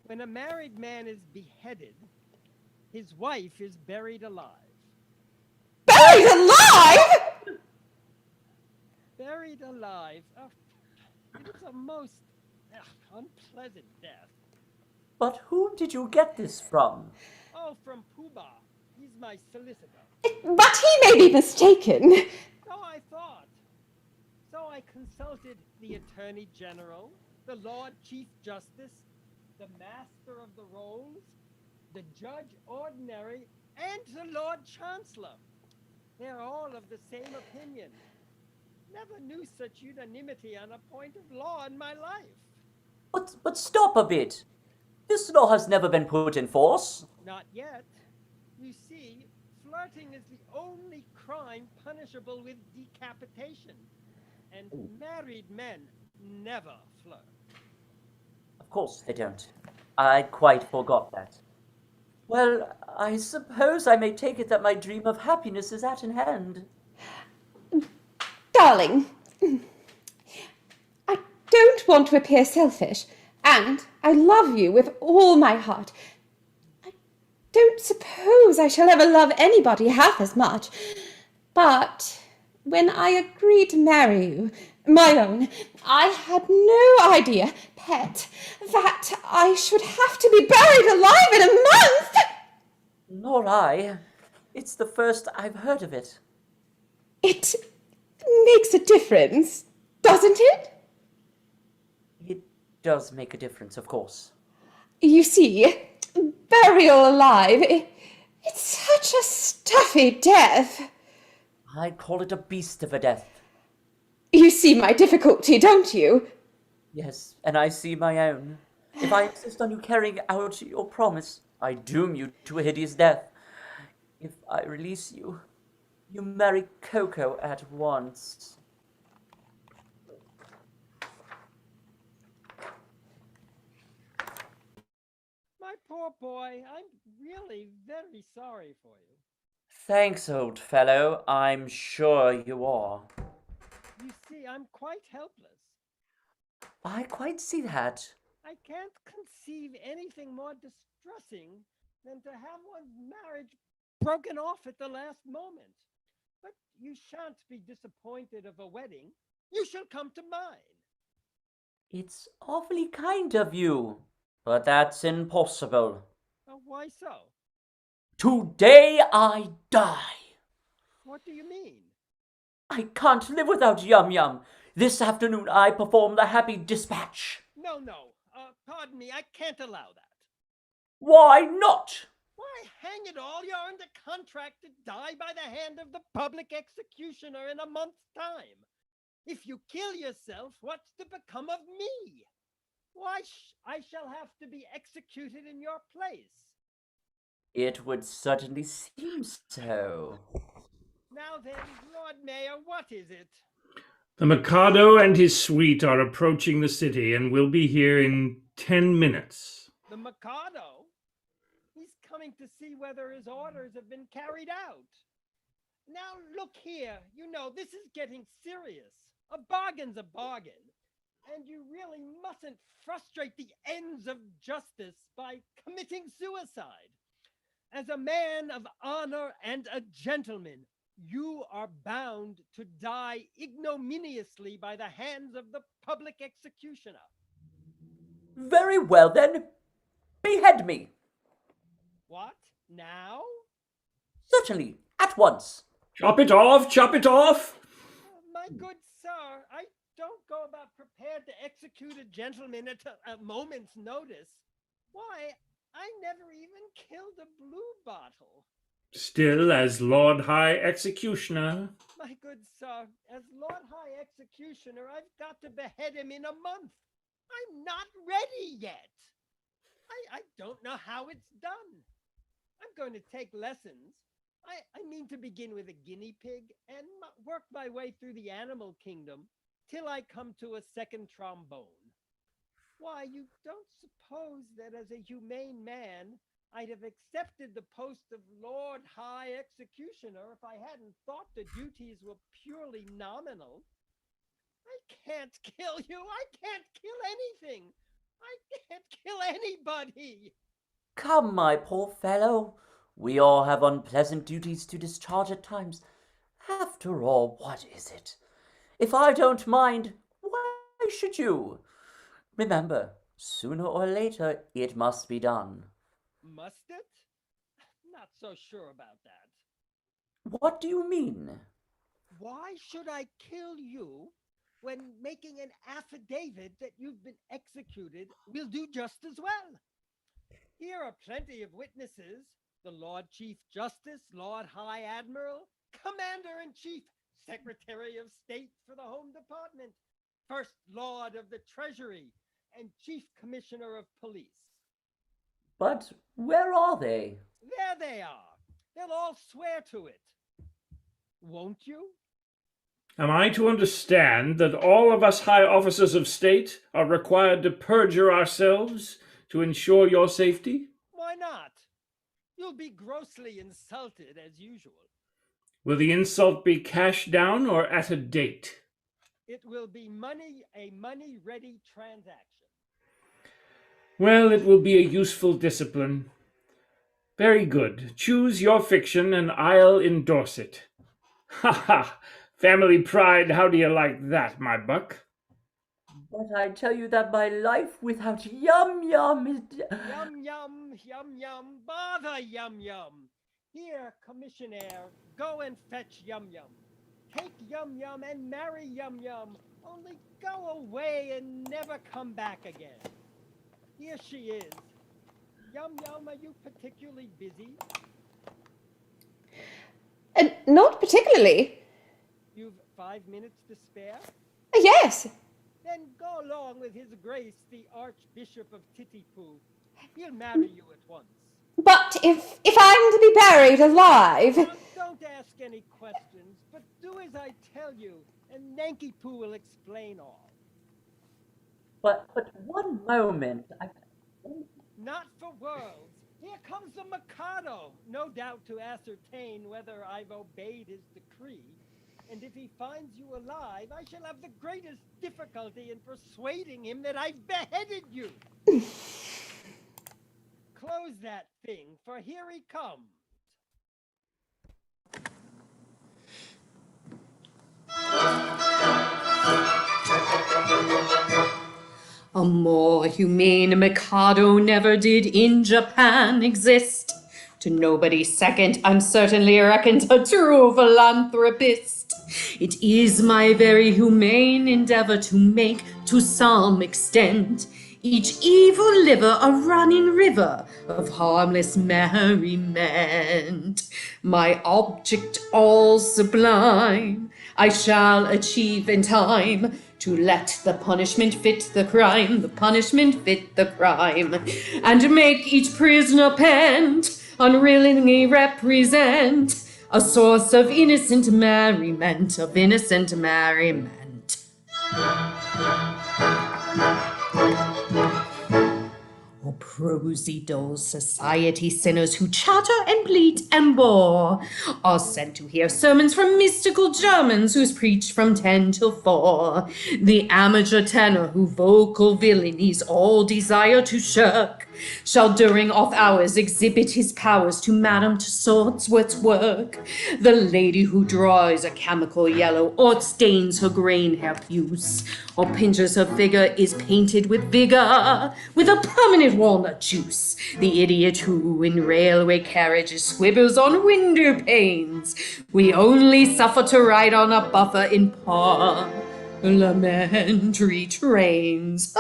when a married man is beheaded, his wife is buried alive. Buried alive? Buried alive? Oh, it's a most unpleasant death. But whom did you get this from? Oh, from Puba. He's my solicitor. But he may be mistaken. So I thought. So I consulted the Attorney General, the Lord Chief Justice, the Master of the Rolls, the Judge Ordinary, and the Lord Chancellor. They're all of the same opinion. Never knew such unanimity on a point of law in my life. But stop a bit. This law has never been put in force. Not yet. You see, flirting is the only crime punishable with decapitation. And married men never flirt. Of course they don't. I quite forgot that. Well, I suppose I may take it that my dream of happiness is at hand. Darling, I don't want to appear selfish, and I love you with all my heart. I don't suppose I shall ever love anybody half as much, but when I agreed to marry you, my own, I had no idea, pet, that I should have to be buried alive in a month! Nor I. It's the first I've heard of it. It makes a difference, doesn't it? It does make a difference, of course. You see, burial alive, it's such a stuffy death. I'd call it a beast of a death. You see my difficulty, don't you? Yes, and I see my own. If I insist on you carrying out your promise, I doom you to a hideous death. If I release you, you marry Coco at once. My poor boy, I'm really very sorry for you. Thanks, old fellow. I'm sure you are. You see, I'm quite helpless. I quite see that. I can't conceive anything more distressing than to have one's marriage broken off at the last moment. But you shan't be disappointed of a wedding. You shall come to mine. It's awfully kind of you, but that's impossible. Oh, why so? Today I die. What do you mean? I can't live without Yum Yum. This afternoon I perform the happy dispatch. No. Pardon me, I can't allow that. Why not? Why, hang it all, you're under contract to die by the hand of the public executioner in a month's time. If you kill yourself, what's to become of me? Why, I shall have to be executed in your place. It would certainly seem so. Now then, Lord Mayor, what is it? The Mikado and his suite are approaching the city and will be here in 10 minutes. The Mikado? He's coming to see whether his orders have been carried out. Now, look here. You know, this is getting serious. A bargain's a bargain. And you really mustn't frustrate the ends of justice by committing suicide. As a man of honor and a gentleman, you are bound to die ignominiously by the hands of the public executioner. Very well then. Behead me. What? Now? Certainly, at once. Chop it off! Chop it off! My good sir, I don't go about prepared to execute a gentleman at a moment's notice. Why, I never even killed a blue bottle. Still, as Lord High Executioner. My good sir, as Lord High Executioner, I've got to behead him in a month. I'm not ready yet. I don't know how it's done. I'm going to take lessons. I mean to begin with a guinea pig and work my way through the animal kingdom till I come to a second trombone. Why, you don't suppose that as a humane man, I'd have accepted the post of Lord High Executioner if I hadn't thought the duties were purely nominal. I can't kill you. I can't kill anything. I can't kill anybody. Come, my poor fellow. We all have unpleasant duties to discharge at times. After all, what is it? If I don't mind, why should you? Remember, sooner or later, it must be done. Must it? Not so sure about that. What do you mean? Why should I kill you when making an affidavit that you've been executed will do just as well? Here are plenty of witnesses. The Lord Chief Justice, Lord High Admiral, Commander-in-Chief, Secretary of State for the Home Department, First Lord of the Treasury, and Chief Commissioner of Police. But where are they? There they are. They'll all swear to it. Won't you? Am I to understand that all of us high officers of state are required to perjure ourselves to ensure your safety? Why not? You'll be grossly insulted as usual. Will the insult be cash down or at a date? It will be a money-ready transaction. Well, it will be a useful discipline. Very good. Choose your fiction and I'll endorse it. Ha ha! Family pride, how do you like that, my buck? But I tell you that my life without Yum Yum is... Yum, yum, bother Yum Yum. Here, Commissionaire, go and fetch Yum Yum. Take Yum Yum and marry Yum Yum. Only go away and never come back again. Here she is. Yum Yum, are you particularly busy? Not particularly. You've 5 minutes to spare? Yes. Then go along with His Grace the Archbishop of Titipu. He'll marry you at once. But if I'm to be buried alive... Don't ask any questions, but do as I tell you, and Nanki-Poo will explain all. But one moment. Not for worlds. Here comes the Mikado, no doubt to ascertain whether I've obeyed his decree. And if he finds you alive, I shall have the greatest difficulty in persuading him that I've beheaded you. Close that thing, for here he comes. A more humane Mikado never did in Japan exist. To nobody's second, I'm certainly reckoned a true philanthropist. It is my very humane endeavor to make, to some extent, each evil liver a running river of harmless merriment. My object all sublime, I shall achieve in time, to let the punishment fit the crime, the punishment fit the crime, and make each prisoner pent, unwillingly represent a source of innocent merriment, of innocent merriment. O prosy dull society sinners who chatter and bleat and bore are sent to hear sermons from mystical Germans who's preached from 10 till 4. The amateur tenor who vocal villainies all desire to shirk shall during off hours exhibit his powers to Madame Tussauds work. The lady who draws a chemical yellow or stains her grain hair puce or pinches her figure is painted with vigor with a permanent walnut juice. The idiot who in railway carriages scribbles on window panes, we only suffer to ride on a buffer in parliamentary trains.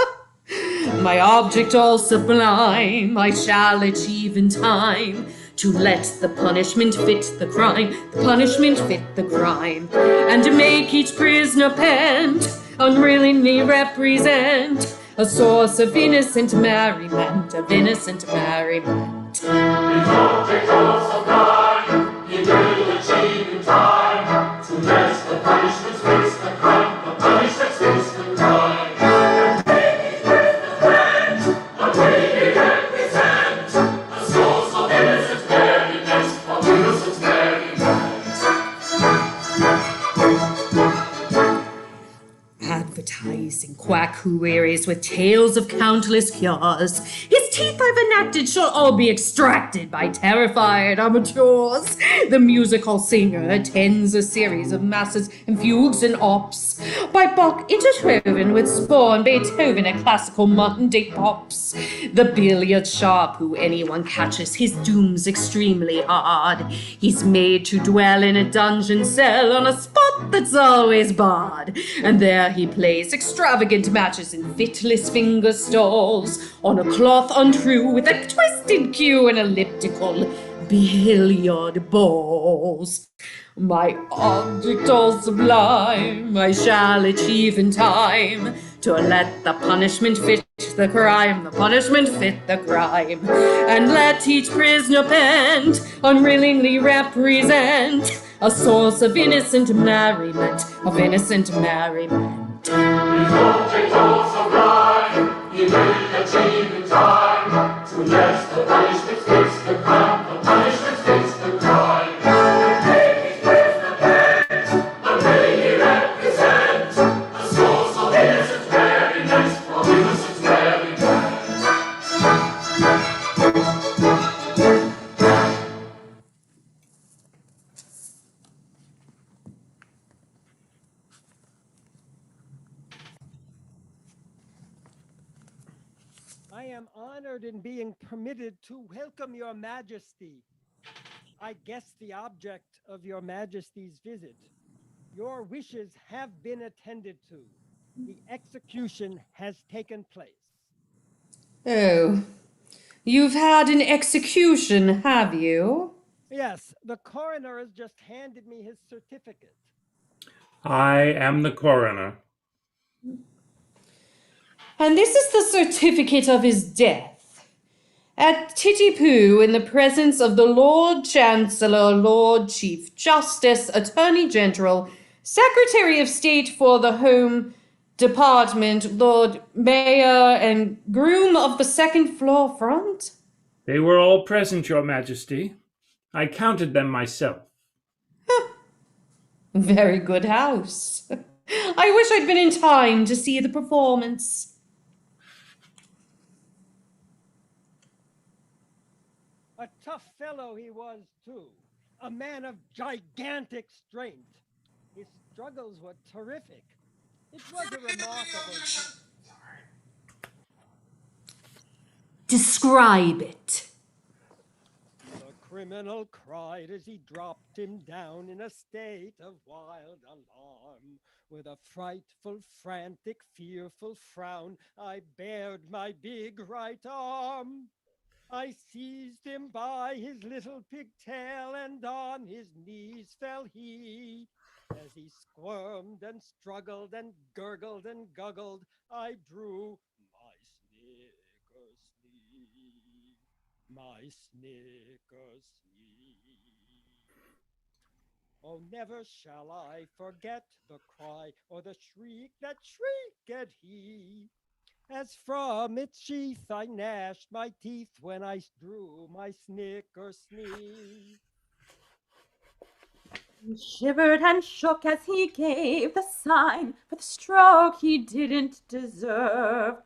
My object all sublime, I shall achieve in time, to let the punishment fit the crime, the punishment fit the crime, and to make each prisoner pent, unwillingly represent a source of innocent merriment, of innocent merriment. His object all sublime, he will achieve in time, to let the punishment fit the crime, the punishment fit the crime. Advertising quack who wearies with tales of countless cures. His teeth I've enacted shall all be extracted by terrified amateurs. The music hall singer attends a series of masses and fugues and ops, by Bach interwoven with Spohr and Beethoven and classical Monday pops. The billiard sharp who anyone catches, his doom's extremely hard. He's made to dwell in a dungeon cell on a spot that's always barred, and there he plays extravagant matches in fitless finger stalls, on a cloth untrue with a twisted cue and elliptical billiard balls. My object all sublime, I shall achieve in time, to let the punishment fit the crime, the punishment fit the crime, and let each prisoner pent, unwillingly represent a source of innocent merriment, of innocent merriment. His object all sublime, he will achieve in time, to let the punishment fit the crime, the punishment fit the crime, and make each prisoner pent, unwillingly represent a source of innocent merriment, of innocent merriment. I am honored in being permitted to welcome your majesty. I guess the object of your majesty's visit. Your wishes have been attended to. The execution has taken place. Oh, you've had an execution, have you? Yes, the coroner has just handed me his certificate. I am the coroner. And this is the certificate of his death. At Titipu, in the presence of the Lord Chancellor, Lord Chief Justice, Attorney General, Secretary of State for the Home Department, Lord Mayor, and groom of the second floor front. They were all present, Your Majesty. I counted them myself. Very good house. I wish I'd been in time to see the performance. A tough fellow he was, too. A man of gigantic strength. His struggles were terrific. It was a remarkable. Describe it. The criminal cried as he dropped him down in a state of wild alarm. With a frightful, frantic, fearful frown, I bared my big right arm. I seized him by his little pigtail, and on his knees fell he. As he squirmed and struggled and gurgled and guggled, I drew my snicker sleeve, my snicker sleeve. Oh, never shall I forget the cry or the shriek that shrieked he. As from its sheath I gnashed my teeth when I drew my snicker sneeze. He shivered and shook as he gave the sign for the stroke he didn't deserve.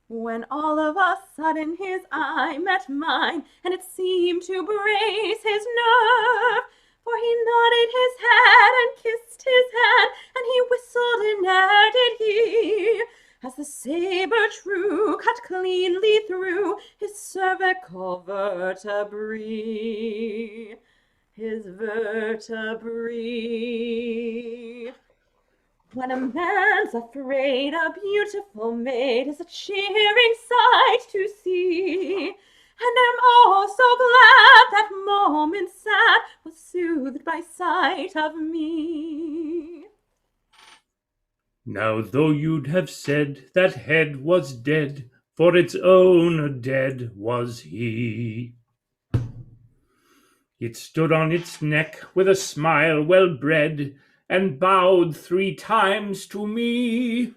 When all of a sudden his eye met mine, and it seemed to brace his nerve. For he nodded his head and kissed his hand, and he whistled and ne'er did he, as the saber true cut cleanly through his cervical vertebrae. His vertebrae. When a man's afraid, a beautiful maid is a cheering sight to see. And I'm oh so glad that moment sad was soothed by sight of me. Now though you'd have said that head was dead, for its own dead was he. It stood on its neck with a smile well bred, and bowed 3 times to me.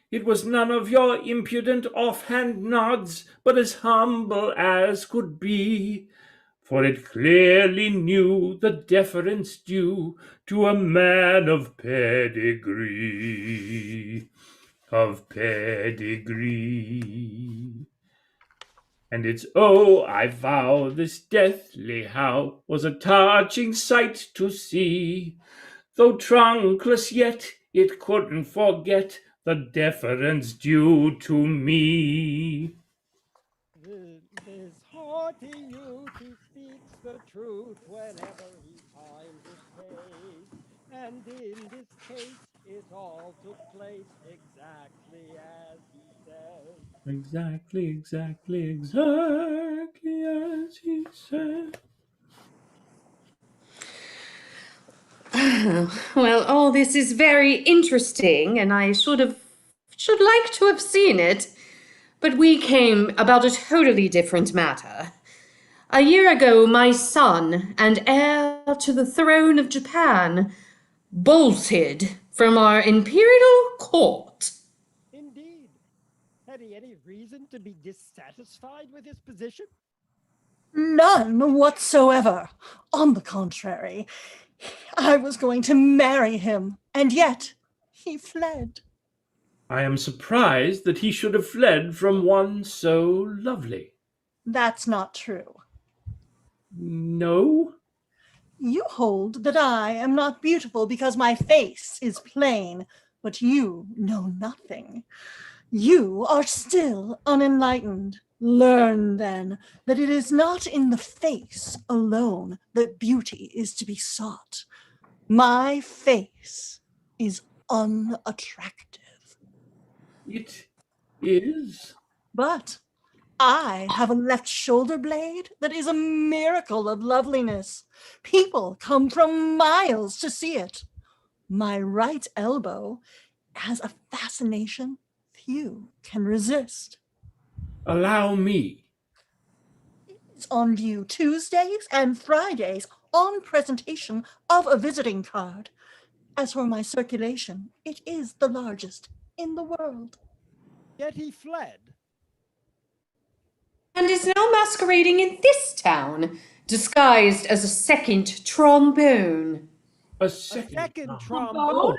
It was none of your impudent offhand nods, but as humble as could be. For it clearly knew the deference due to a man of pedigree. Of pedigree. And its oh, I vow, this deathly how was a touching sight to see. Though trunkless yet, it couldn't forget the deference due to me. This haughty youth, he speaks the truth whenever he finds his case. And in this case, it all took place exactly as he says. Exactly as he said. Well, all this is very interesting, and I should like to have seen it. But we came about a totally different matter. A year ago, my son and heir to the throne of Japan bolted from our imperial court. Indeed. Had he any reason to be dissatisfied with his position? None whatsoever. On the contrary, I was going to marry him, and yet he fled. I am surprised that he should have fled from one so lovely. That's not true. No? You hold that I am not beautiful because my face is plain, but you know nothing. You are still unenlightened. Learn, then, that it is not in the face alone that beauty is to be sought. My face is unattractive. It is? But I have a left shoulder blade that is a miracle of loveliness. People come from miles to see it. My right elbow has a fascination few can resist. Allow me. It's on view Tuesdays and Fridays on presentation of a visiting card. As for my circulation, it is the largest in the world. Yet he fled. And is now masquerading in this town, disguised as a second trombone. A A second. second trombone. Trombone?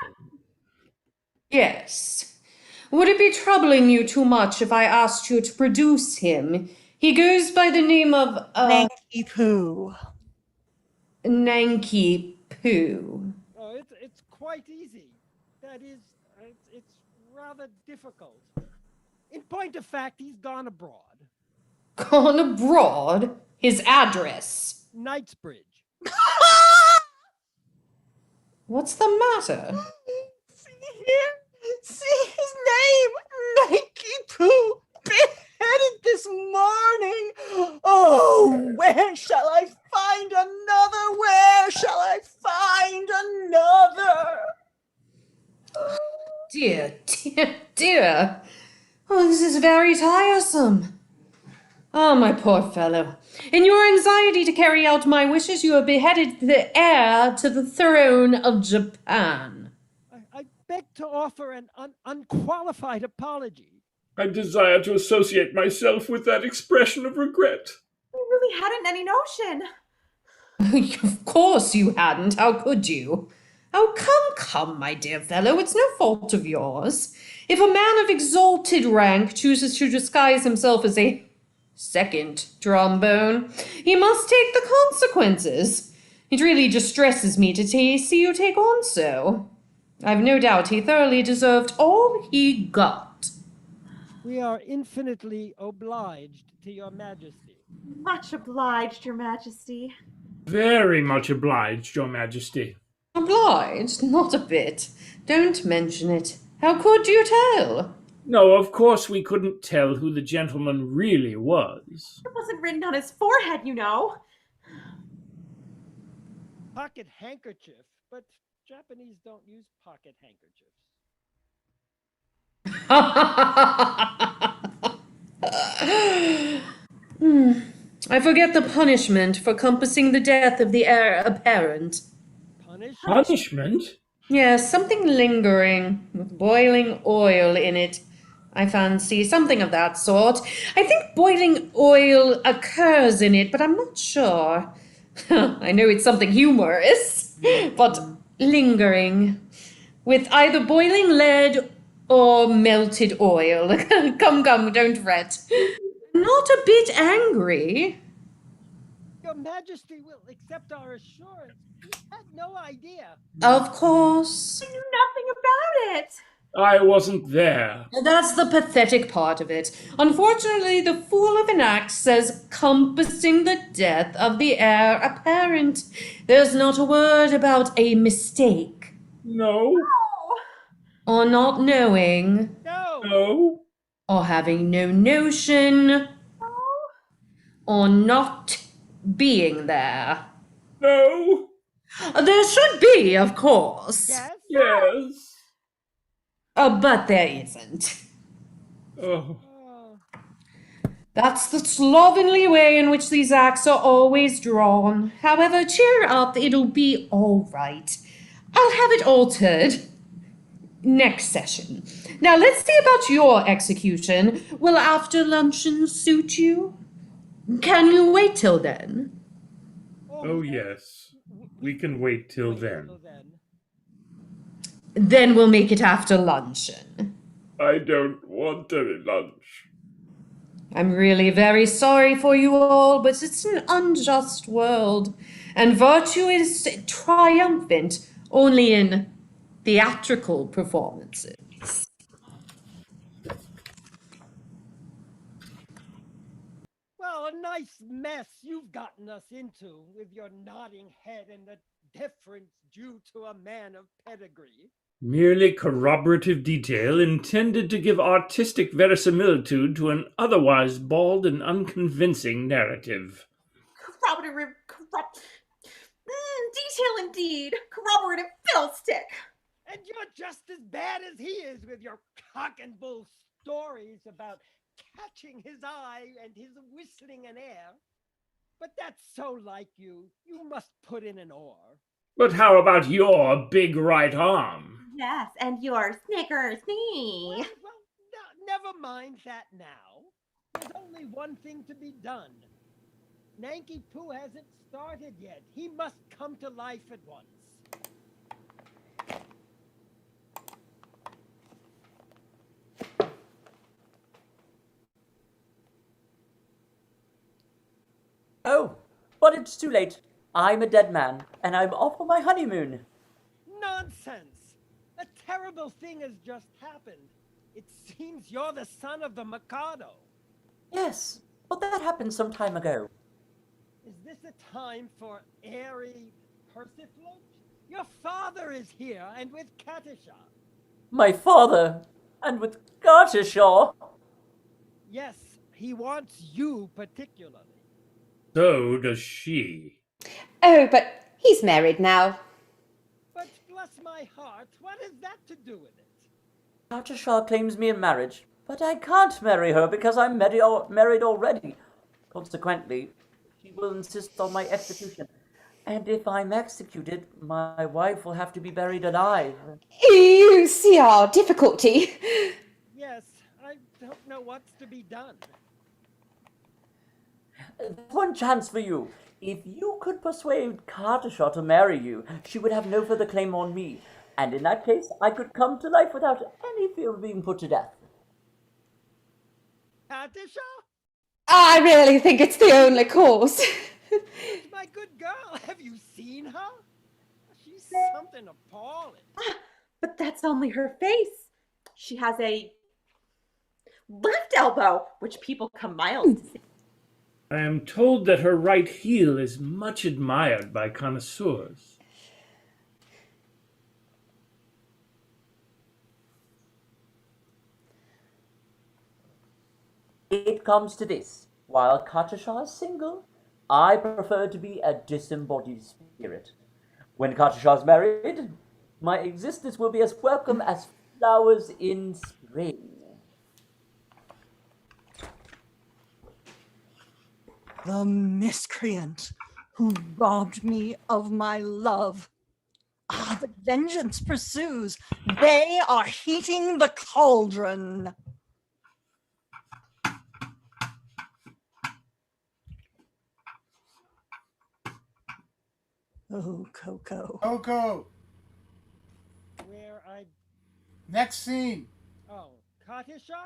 Yes. Would it be troubling you too much if I asked you to produce him? He goes by the name of, Nanky Poo. Nanky Poo. Oh, it's quite easy. That is, it's rather difficult. In point of fact, he's gone abroad. Gone abroad? His address. Knightsbridge. What's the matter? See here? See his name? Nanky Poo. Beheaded this morning. Oh, where shall I find another? Where shall I find another? Dear, dear, dear. Oh, this is very tiresome. Ah, my poor fellow. In your anxiety to carry out my wishes, you have beheaded the heir to the throne of Japan. I beg to offer an unqualified apology. I desire to associate myself with that expression of regret. I really hadn't any notion. Of course you hadn't. How could you? Oh, come, my dear fellow. It's no fault of yours. If a man of exalted rank chooses to disguise himself as a second trombone, he must take the consequences. It really distresses me to see you take on so. I've no doubt he thoroughly deserved all he got. We are infinitely obliged to your majesty. Much obliged, your majesty. Very much obliged, your majesty. Obliged? Not a bit. Don't mention it. How could you tell? No, of course we couldn't tell who the gentleman really was. It wasn't written on his forehead, you know. Pocket handkerchief, but Japanese don't use pocket handkerchiefs. I forget the punishment for compassing the death of the heir apparent. Punishment? Yes, something lingering, with boiling oil in it. I fancy something of that sort. I think boiling oil occurs in it, but I'm not sure. I know it's something humorous, but lingering. With either boiling lead or melted oil. Come, don't fret. Not a bit angry. Your majesty will accept our assurance. We had no idea. Of course. I knew nothing about it. I wasn't there. That's the pathetic part of it. Unfortunately, the fool of an act says compassing the death of the heir apparent. There's not a word about a mistake. No. Or not knowing. No. Or having no notion. Or not being there. No. There should be, of course. Yes. But there isn't. Oh. That's the slovenly way in which these acts are always drawn. However, cheer up, it'll be all right. I'll have it altered next session. Now, let's see about your execution. Will after luncheon suit you? Can you wait till then? Oh, yes. We can wait till then. Then we'll make it after luncheon. I don't want any lunch. I'm really very sorry for you all, but it's an unjust world, and virtue is triumphant only in theatrical performances. Well, a nice mess you've gotten us into with your nodding head and the deference due to a man of pedigree. Merely corroborative detail intended to give artistic verisimilitude to an otherwise bald and unconvincing narrative. Detail indeed. Corroborative fiddlestick. And you're just as bad as he is with your cock and bull stories about catching his eye and his whistling an air. But that's so like you. You must put in an oar. But how about your big right arm? Yes, and your Snickers Well, knee. never mind that now. There's only one thing to be done. Nanky Poo hasn't started yet. He must come to life at once. Oh, but it's too late. I'm a dead man, and I'm off for my honeymoon. Nonsense! A terrible thing has just happened. It seems you're the son of the Mikado. Yes, but that happened some time ago. Is this a time for airy persiflage? Your father is here, and with Katisha. My father, and with Gartershaw. Yes, he wants you particularly. So does she. Oh, but he's married now. But bless my heart, what has that to do with it? Gartershaw claims me in marriage, but I can't marry her because I'm married already. Consequently, she will insist on my execution. And if I'm executed, my wife will have to be buried alive. You see our difficulty. Yes, I don't know what's to be done. One chance for you. If you could persuade Gartershaw to marry you, she would have no further claim on me. And in that case, I could come to life without any fear of being put to death. Katisha? I really think it's the only course. My good girl, have you seen her? She's something appalling. But that's only her face. She has a left elbow, which people come miles to see. I am told that her right heel is much admired by connoisseurs. It comes to this. While Gartershaw is single, I prefer to be a disembodied spirit. When Gartershaw is married, my existence will be as welcome as flowers in spring. The miscreant who robbed me of my love. Ah, but vengeance pursues. They are heating the cauldron. Oh, Coco. Coco, Where I... next scene. Oh, Katisha?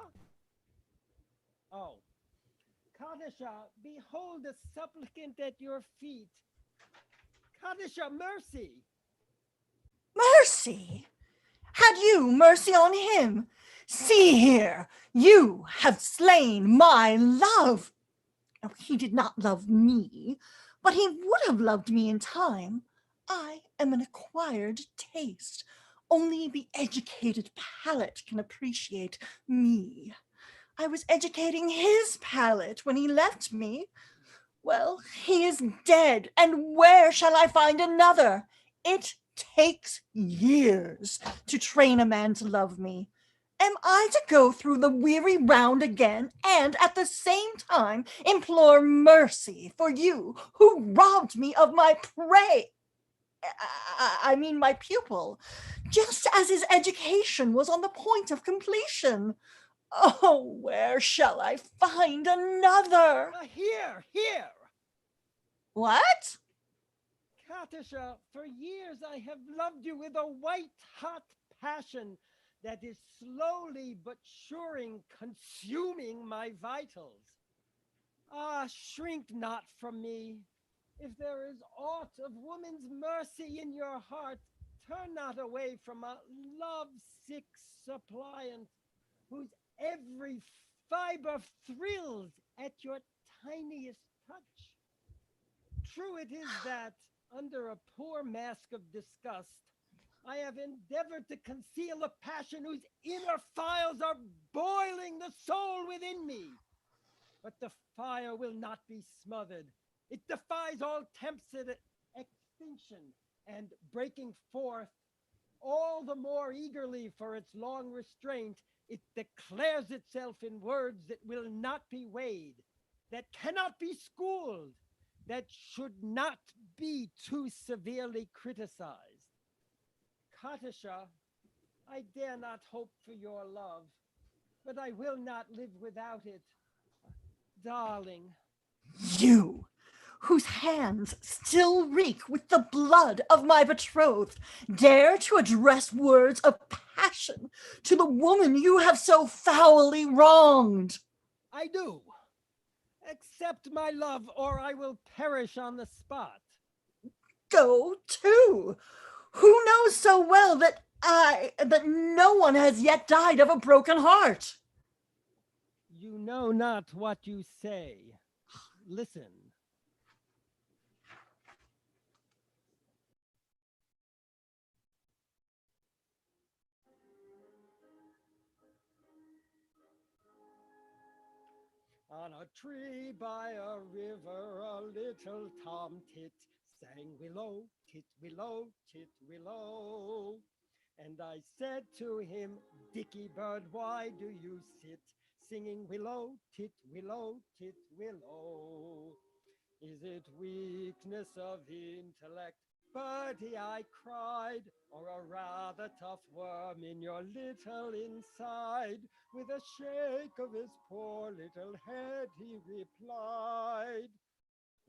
Oh. Katisha, behold a supplicant at your feet. Katisha, mercy! Mercy? Had you mercy on him? See here, you have slain my love. Oh, he did not love me, but he would have loved me in time. I am an acquired taste. Only the educated palate can appreciate me. I was educating his palate when he left me. Well, he is dead, and where shall I find another? It takes years to train a man to love me. Am I to go through the weary round again and at the same time implore mercy for you who robbed me of my prey? I mean my pupil, just as his education was on the point of completion. Oh, where shall I find another? Here! What? Katisha, for years I have loved you with a white-hot passion that is slowly but suring consuming my vitals. Ah, shrink not from me. If there is aught of woman's mercy in your heart, turn not away from a love-sick suppliant whose every fiber thrills at your tiniest touch. True it is that, under a poor mask of disgust, I have endeavored to conceal a passion whose inner fires are boiling the soul within me. But the fire will not be smothered. It defies all attempts at extinction, and breaking forth, all the more eagerly for its long restraint, it declares itself in words that will not be weighed, that cannot be schooled, that should not be too severely criticized. Katisha, I dare not hope for your love, but I will not live without it. Darling. You, whose hands still reek with the blood of my betrothed, dare to address words of passion to the woman you have so foully wronged. I do. Accept my love, or I will perish on the spot. Go to. Who knows so well that no one has yet died of a broken heart? You know not what you say. Listen. On a tree by a river, a little tomtit sang willow, tit willow, tit willow. And I said to him, Dicky bird, why do you sit singing willow, tit willow, tit willow? Is it weakness of intellect, birdie, I cried, or a rather tough worm in your little inside? With a shake of his poor little head, he replied,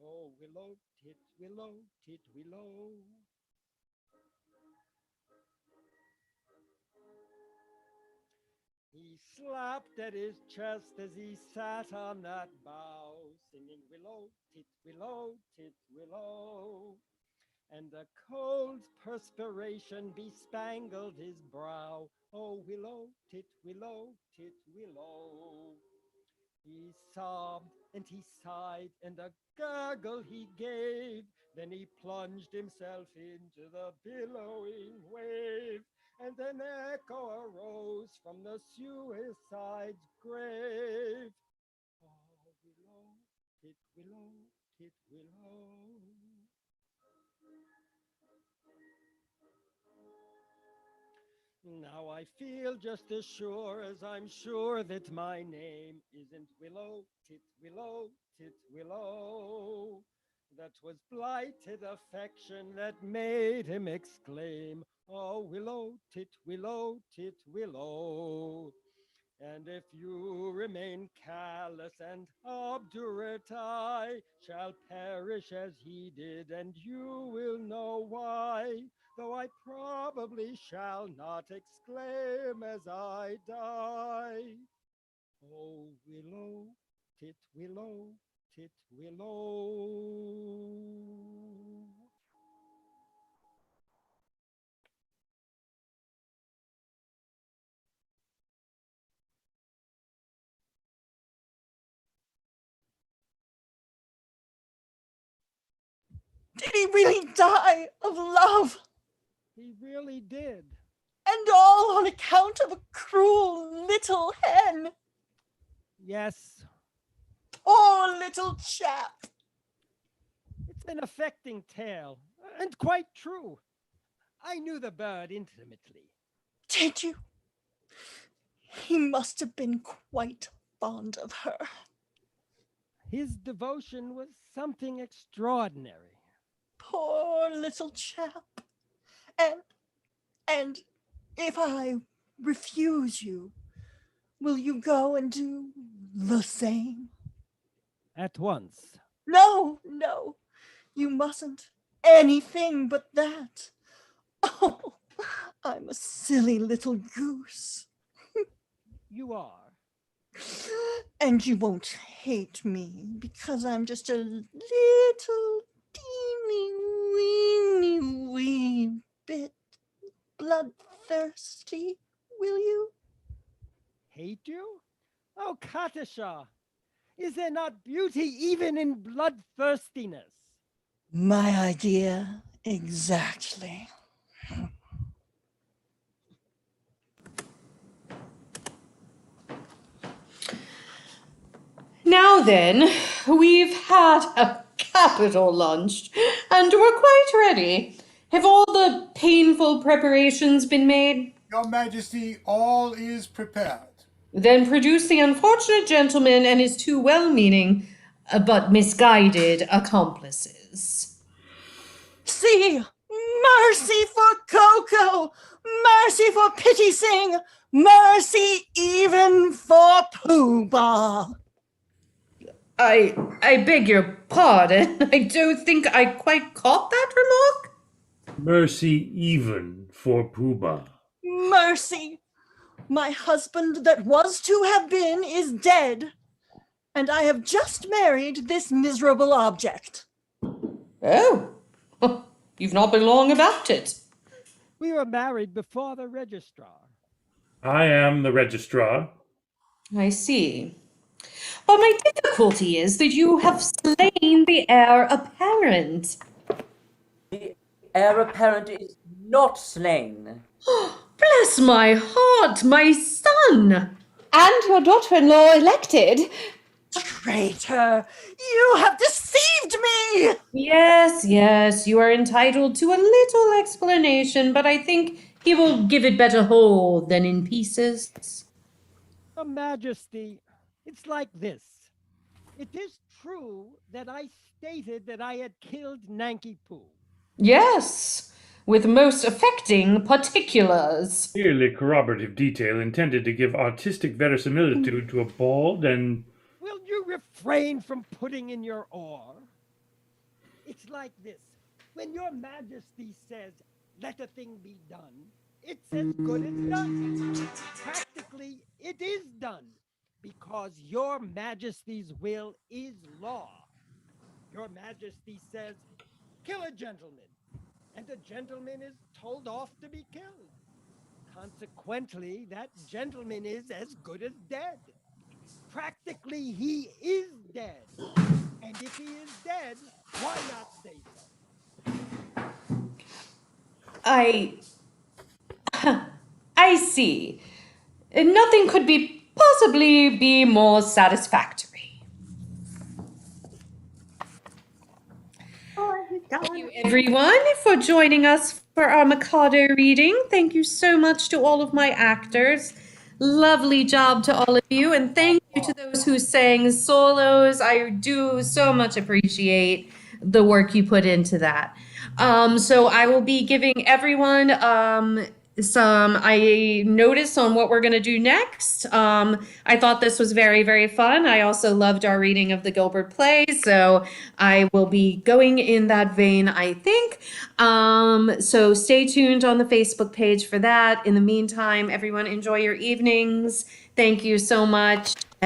oh, willow, tit willow, tit willow. He slapped at his chest as he sat on that bough, singing willow, tit willow, tit willow. And a cold perspiration bespangled his brow. Oh, willow, tit willow, tit willow. He sobbed and he sighed and a gurgle he gave. Then he plunged himself into the billowing wave. And an echo arose from the suicide's grave. Oh, willow, tit willow, tit willow. Now I feel just as sure as I'm sure that my name isn't Willow, tit willow, tit willow. That was blighted affection that made him exclaim, oh, willow, tit willow, tit willow. And if you remain callous and obdurate, I shall perish as he did, and you will know why, though I probably shall not exclaim as I die. Oh, willow, tit willow, tit willow. Did he really die of love? He really did. And all on account of a cruel little hen? Yes. Poor little chap. It's an affecting tale, and quite true. I knew the bird intimately. Did you? He must have been quite fond of her. His devotion was something extraordinary. Poor little chap. And if I refuse you, will you go and do the same? At once. No, you mustn't. Anything but that. Oh, I'm a silly little goose. You are. And you won't hate me because I'm just a little teeny weeny wee bit bloodthirsty, will you? Hate you? Oh, Katisha, is there not beauty even in bloodthirstiness? My idea exactly. Now then, we've had a capital lunch, and we're quite ready. Have all the painful preparations been made? Your Majesty, all is prepared. Then produce the unfortunate gentleman and his two well-meaning but misguided accomplices. See, mercy for Coco, mercy for Pity Sing, mercy even for Pooh Bah. I beg your pardon. I don't think I quite caught that remark. Mercy even for Pooh-Bah. Mercy. My husband that was to have been is dead, and I have just married this miserable object. Oh, you've not been long about it. We were married before the registrar. I am the registrar. I see. But my difficulty is that you have slain the heir apparent. The heir apparent is not slain. Bless my heart, my son! And your daughter-in-law elected. Traitor, you have deceived me! Yes, you are entitled to a little explanation, but I think he will give it better whole than in pieces. Your Majesty, it's like this. It is true that I stated that I had killed Nanky Poo. Yes, with most affecting particulars. Clearly corroborative detail intended to give artistic verisimilitude to a bald and... Will you refrain from putting in your oar? It's like this. When your Majesty says, let a thing be done, it's as good as done. Practically, it is done, because your Majesty's will is law. Your Majesty says, kill a gentleman, and the gentleman is told off to be killed. Consequently, that gentleman is as good as dead. Practically, he is dead. And if he is dead, why not say so? I see. Nothing could possibly be more satisfactory. Thank you, everyone, for joining us for our Mikado reading. Thank you so much to all of my actors. Lovely job to all of you, and thank you to those who sang solos. I do so much appreciate the work you put into that. So I will be giving everyone some notice on what we're going to do next. I thought this was very, very fun. I also loved our reading of the Gilbert play, so I will be going in that vein, I think. So stay tuned on the Facebook page for that. In the meantime, everyone enjoy your evenings. Thank you so much.